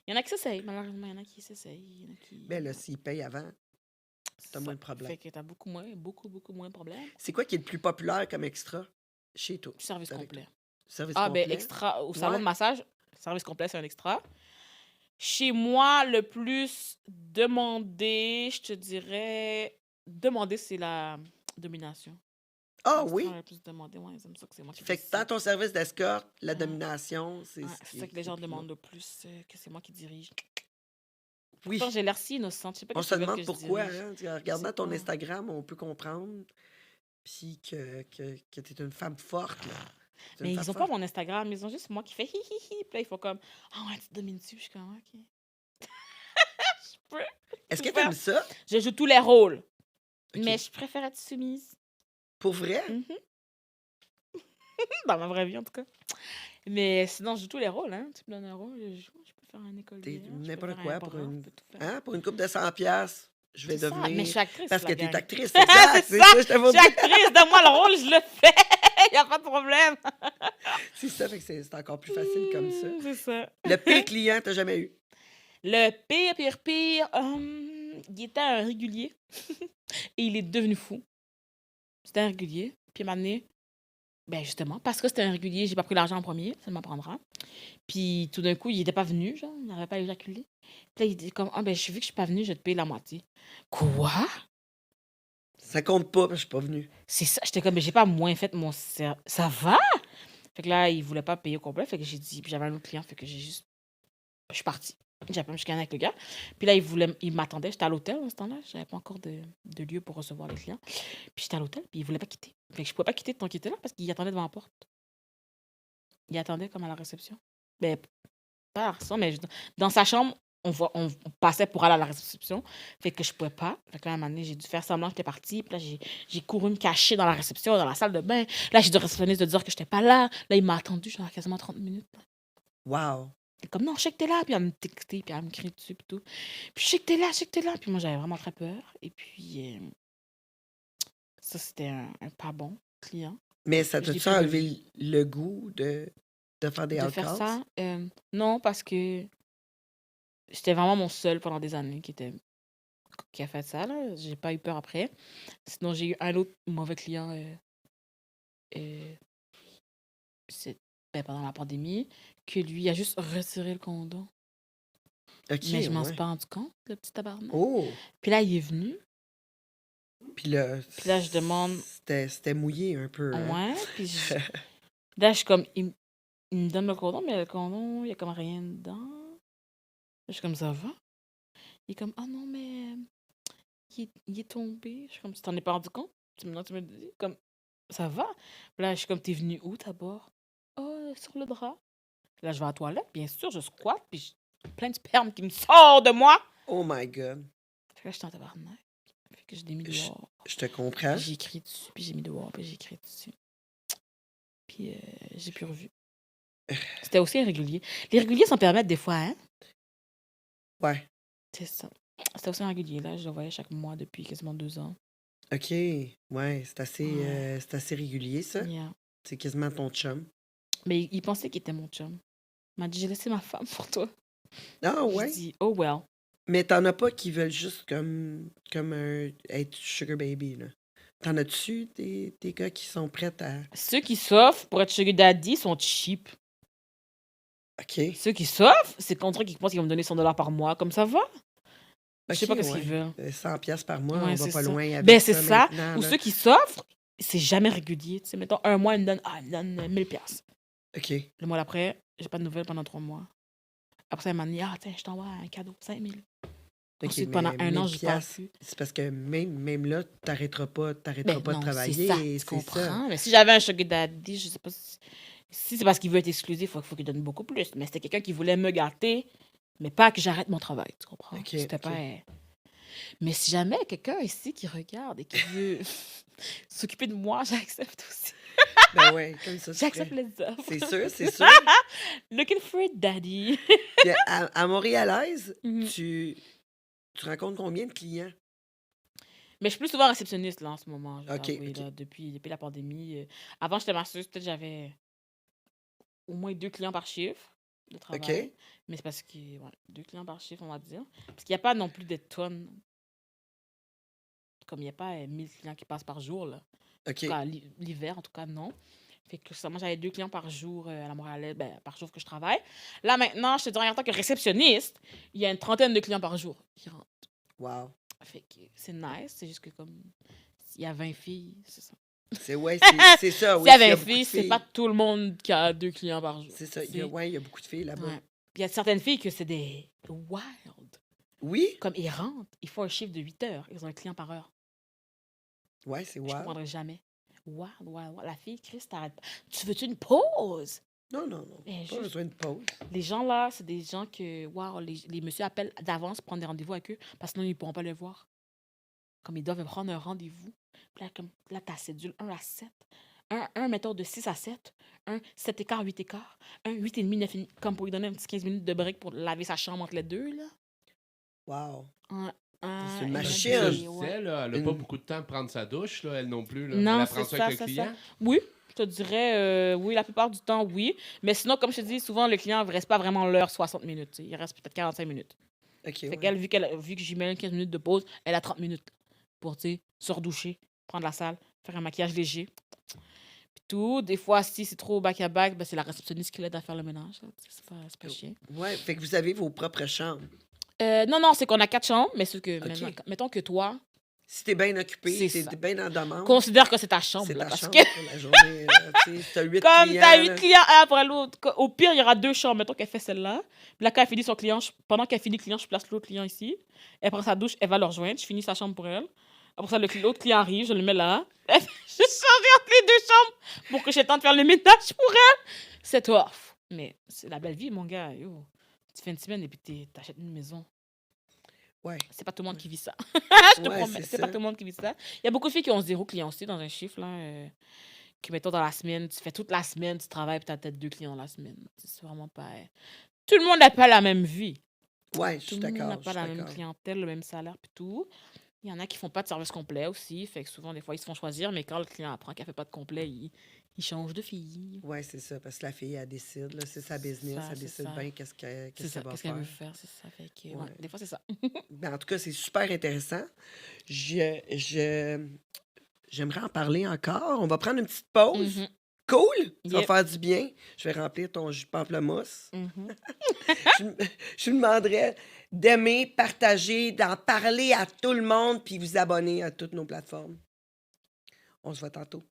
Il y en a qui s'essayent, malheureusement. Il y en a qui s'essayent. Il y en a qui... Ben là, s'ils payent avant, t'as Ça moins de problèmes. fait que t'as beaucoup moins de problèmes. c'est quoi qui est le plus populaire comme extra chez toi? Service Avec complet. toi? Service Ah, complet? ben, extra, au salon Ouais. de massage, service complet, c'est un extra. Chez moi, le plus demandé, je te dirais, c'est la domination. Ah L'extra oui? le plus demandé, ouais, c'est ça que c'est moi qui Fait que décide. dans ton service d'escorte, la Ouais. domination, c'est Ouais, ce c'est qui ça est que les gens le plus demandent le plus, que c'est moi qui dirige. Oui. Pourtant, j'ai l'air si innocente. Je sais pas On qu'est-ce se qu'ils veulent demande que je pourquoi. dirige. Hein? En regardant C'est ton pas- Instagram, on peut comprendre puis que tu es une femme forte. Là. T'es une Mais femme ils ont pas forte. mon Instagram, ils ont juste moi qui fais hi hi hi. Puis là, ils font comme ah ouais, tu te domines dessus. Je suis comme ok. Je peux. Est-ce que Super. t'aimes ça? Je joue tous les rôles, Ok. mais je préfère être soumise. Pour vrai? Mhm. Dans ma vraie vie en tout cas. Mais sinon, je joue tous les rôles. Hein. Tu me donnes un rôle, je joue. Je peux faire un écolier. T'es je peux n'importe faire quoi un pour bras, une... je peux tout faire. Hein? Pour une coupe de 100$, je vais C'est ça. Mais je devenir... suis actrice. Parce que la t'es gang. actrice, c'est ça. C'est C'est ça. ça, je te Je veux suis dire. actrice, donne-moi le rôle, je le fais. Il n'y a pas de problème. C'est ça, fait que c'est encore plus facile comme ça. C'est ça. Le pire client que t'as jamais eu? Le pire, il était un régulier et il est devenu fou. C'était un régulier. Puis il m'a amené, ben justement, parce que c'était un régulier, j'ai pas pris l'argent en premier, ça m'apprendra. Puis tout d'un coup, il était pas venu, genre, il n'avait pas éjaculé. Puis là, il dit comme, ah ben, vu que je suis pas venu, je vais te payer la moitié. Quoi? Ça compte pas, parce que je suis pas venue. C'est ça. J'étais comme, mais j'ai pas moins fait mon ça va? Fait que là, il voulait pas payer au complet. Fait que j'ai dit, puis j'avais un autre client. Fait que j'ai juste. Je suis partie. J'avais pas me avec le gars. Puis là, il m'attendait. J'étais à l'hôtel en ce temps-là. J'avais pas encore de lieu pour recevoir les clients. Puis j'étais à l'hôtel, puis il voulait pas quitter. Fait que je pouvais pas quitter tant qu'il était là parce qu'il attendait devant la porte. Il attendait comme à la réception. Ben, pas à la réception, mais dans sa chambre, on passait pour aller à la réception. Fait que je pouvais pas. Fait que là, à un moment donné, j'ai dû faire semblant que j'étais partie. Puis là, j'ai couru me cacher dans la réception, dans la salle de bain. Là, j'ai dit au réceptionniste de dire que j'étais pas là. Là, il m'a attendu genre quasiment 30 minutes. Wow. Et comme, non, je sais que t'es là. Puis elle me textait, puis elle me criait dessus, puis tout. Puis je sais que t'es là, je sais que t'es là. Puis moi, j'avais vraiment très peur. Et puis, ça, c'était un pas bon client. Mais ça Je l'ai t'a-tu pas revu. enlevé le goût de faire des De faire outcalls? ça, non, parce que c'était vraiment mon seul pendant des années qui a fait ça, là. J'ai pas eu peur après. Sinon, j'ai eu un autre mauvais client c'est, pendant la pandémie, que lui a juste retiré le condom. OK, Mais je m'en suis ouais. pas rendu compte, le petit tabarnak. Oh! Puis là, il est venu. Puis là, Puis là, je demande, c'était mouillé un peu, hein? ouais. Puis là, je suis comme, il me donne le condom, mais le condom, il y a comme rien dedans. Je suis comme, ça va? Il est comme, ah non, mais il est tombé. Je suis comme, tu t'en es pas rendu compte? Maintenant, tu me le dis. Comme, ça va? Puis là, je suis comme, t'es venu où d'abord? Oh, sur le drap. Puis là, je vais à la toilette, bien sûr, je squatte, puis j'ai plein de sperme qui me sort de moi. Oh my God. Fait que là, j'étais en tabarnak. Fait que je l'ai mis Je dehors. je te comprends. Puis j'ai écrit dessus, puis j'ai mis dehors, puis j'ai écrit dessus. Puis j'ai plus revu. C'était aussi irrégulier. Les réguliers s'en permettent des fois, hein? Ouais. C'est ça. C'était aussi irrégulier. Là, je le voyais chaque mois depuis quasiment 2 ans. OK. Ouais, c'est assez régulier, ça. Yeah. C'est quasiment ton chum. Mais il pensait qu'il était mon chum. Il m'a dit, j'ai laissé ma femme pour toi. Ah J'ai ouais? dit, oh well. Mais t'en as pas qui veulent juste être sugar baby, là. T'en as-tu des gars qui sont prêts à... Ceux qui s'offrent pour être sugar daddy sont cheap. OK. Ceux qui s'offrent, c'est contre eux qui pensent qu'ils vont me donner 100$ par mois. Comme ça va. Je sais pas OK, qu'est-ce qu'ils ouais. veulent. 100 pièces par mois, Ouais, on va c'est pas ça. loin avec Ben, c'est ça ça. maintenant, Ou là. ceux qui s'offrent, c'est jamais régulier. Tu sais, mettons, un mois, ils me donnent 1000$. OK. Le mois d'après, j'ai pas de nouvelles pendant 3 mois. Après ça, il m'a dit, ah, tiens, je t'envoie un cadeau, 5000$. OK, Ensuite, pendant mais 1 an, 1000 j'ai pas piastres, pu. c'est parce que même là, t'arrêteras pas Ben de non, c'est travailler ça, et tu c'est ça. comprends. Mais si j'avais un sugar daddy, je sais pas si c'est parce qu'il veut être exclusif, il faut qu'il donne beaucoup plus. Mais c'était quelqu'un qui voulait me gâter, mais pas que j'arrête mon travail, tu comprends? OK, C'était OK. pas... Mais si jamais quelqu'un ici qui regarde et qui veut s'occuper de moi, j'accepte aussi. Ben ouais, comme ça, J'accepte les offres. C'est sûr, c'est sûr. Looking for a daddy. Puis à Montréalaise, Mhm. tu rencontres combien de clients? Mais je suis plus souvent réceptionniste là en ce moment, je dois OK, avouer, OK. là, depuis la pandémie. Avant, j'étais masseuse, peut-être j'avais au moins 2 clients par chiffre de travail. OK. Mais c'est parce que, ouais, 2 clients par chiffre, on va dire. Parce qu'il n'y a pas non plus de tonnes. Comme il n'y a pas 1000 clients qui passent par jour, là. En tout OK. cas, l'hiver, en tout cas, non. Fait que ça, moi, j'avais 2 clients par jour à la Montréalaise, par jour que je travaille. Là, maintenant, je te dirais en tant que réceptionniste, il y a une trentaine de clients par jour qui rentrent. Wow. Fait que c'est nice, c'est juste que comme il y a 20 filles, c'est ça. C'est c'est ça, S'il oui. y a s'il y a 20 beaucoup de filles, c'est pas tout le monde qui a 2 clients par jour. C'est ça. C'est- Il y a beaucoup de filles là-bas. ouais. Il y a certaines filles que c'est des wild. Oui? Comme ils rentrent, ils font un chiffre de 8 heures, ils ont un client par heure. Ouais, c'est Je wow. comprendrai jamais. Wild, wild, wild. La fille, Chris, t'arrêtes pas. Tu veux-tu une pause? Non, non, non. Mais Pas juste- besoin de pause. Les gens là, c'est des gens que, wow, les messieurs appellent d'avance, prendre des rendez-vous avec eux, parce que sinon, ils ne pourront pas les voir. Comme ils doivent prendre un rendez-vous. Puis là, t'as cédule 1 à 7. Un, mettons, de 6 à 7. Un, 7 écarts, 8 écarts. Un, 8 et demi, 9 et demi. Comme pour lui donner un petit 15 minutes de break pour laver sa chambre entre les deux, là. Wow. C'est une une machine. Je machine. disais, là, elle n'a pas beaucoup de temps de prendre sa douche, là, elle non plus. Là. Non, elle c'est apprend ça ça, avec c'est le ça. client. Oui, je te dirais, oui, la plupart du temps, oui. Mais sinon, comme je te dis, souvent, le client ne reste pas vraiment l'heure 60 minutes. Tu sais. Il reste peut-être 45 minutes. OK, Fait ouais. qu'elle, vu que j'y mets 15 minutes de pause, elle a 30 minutes pour, tu sais, se redoucher, prendre la salle, faire un maquillage léger. Puis tout. Des fois, si c'est trop back-à-back, ben, c'est la réceptionniste qui l'aide à faire le ménage. Là. C'est pas chiant. Ouais, fait que vous avez vos propres chambres. Non, c'est qu'on a 4 chambres, mais c'est que, Ok. mettons que toi, Si t'es bien occupé, C'est si ça. t'es bien en demande, Considère que c'est ta chambre, c'est là, ta parce chambre que pour la journée. Là, tu sais, t'as 8 comme clients. t'as 8 là. clients un après l'autre, au pire, il y aura 2 chambres. Mettons qu'elle fait celle-là. Puis là, quand elle finit son client, pendant qu'elle finit le client, je place l'autre client ici. Elle prend sa douche, elle va le rejoindre. Je finis sa chambre pour elle. Après ça, l'autre client arrive, je le mets là. Je change entre les 2 chambres pour que j'ai le temps de faire le ménage pour elle. C'est tough. Mais c'est la belle vie, mon gars. Yo. Tu fais une semaine et puis t'achètes une maison. Ouais. C'est pas tout le monde Ouais. qui vit ça. Je te Ouais, promets, c'est c'est pas ça. tout le monde qui vit ça. Il y a beaucoup de filles qui ont 0 client aussi dans un chiffre, là. Que mettons dans la semaine, tu fais toute la semaine, tu travailles, puis t'as peut-être 2 clients la semaine. C'est vraiment pas. Tout le monde n'a pas la même vie. Ouais, je Tout suis le monde d'accord. n'a Je pas suis la même d'accord. clientèle, le même salaire, puis tout. Il y en a qui font pas de service complet aussi. Fait que souvent, des fois, ils se font choisir, mais quand le client apprend qu'elle fait pas de complet, il change de fille. Ouais, c'est ça, parce que la fille, elle décide, là, c'est sa C'est business, ça, elle c'est décide ça. bien qu'est-ce C'est qu'elle ça, va qu'est-ce qu'elle veut faire. faire, c'est ça. Fait que, ouais, Ouais. des fois, c'est ça. Ben, en tout cas, c'est super intéressant. Je, j'aimerais en parler encore. On va prendre une petite pause. Mhm. Cool! Ça va Yep. faire du bien. Je vais remplir ton jus de pamplemousse. Mhm. Je, je vous demanderais d'aimer, partager, d'en parler à tout le monde, puis vous abonner à toutes nos plateformes. On se voit tantôt.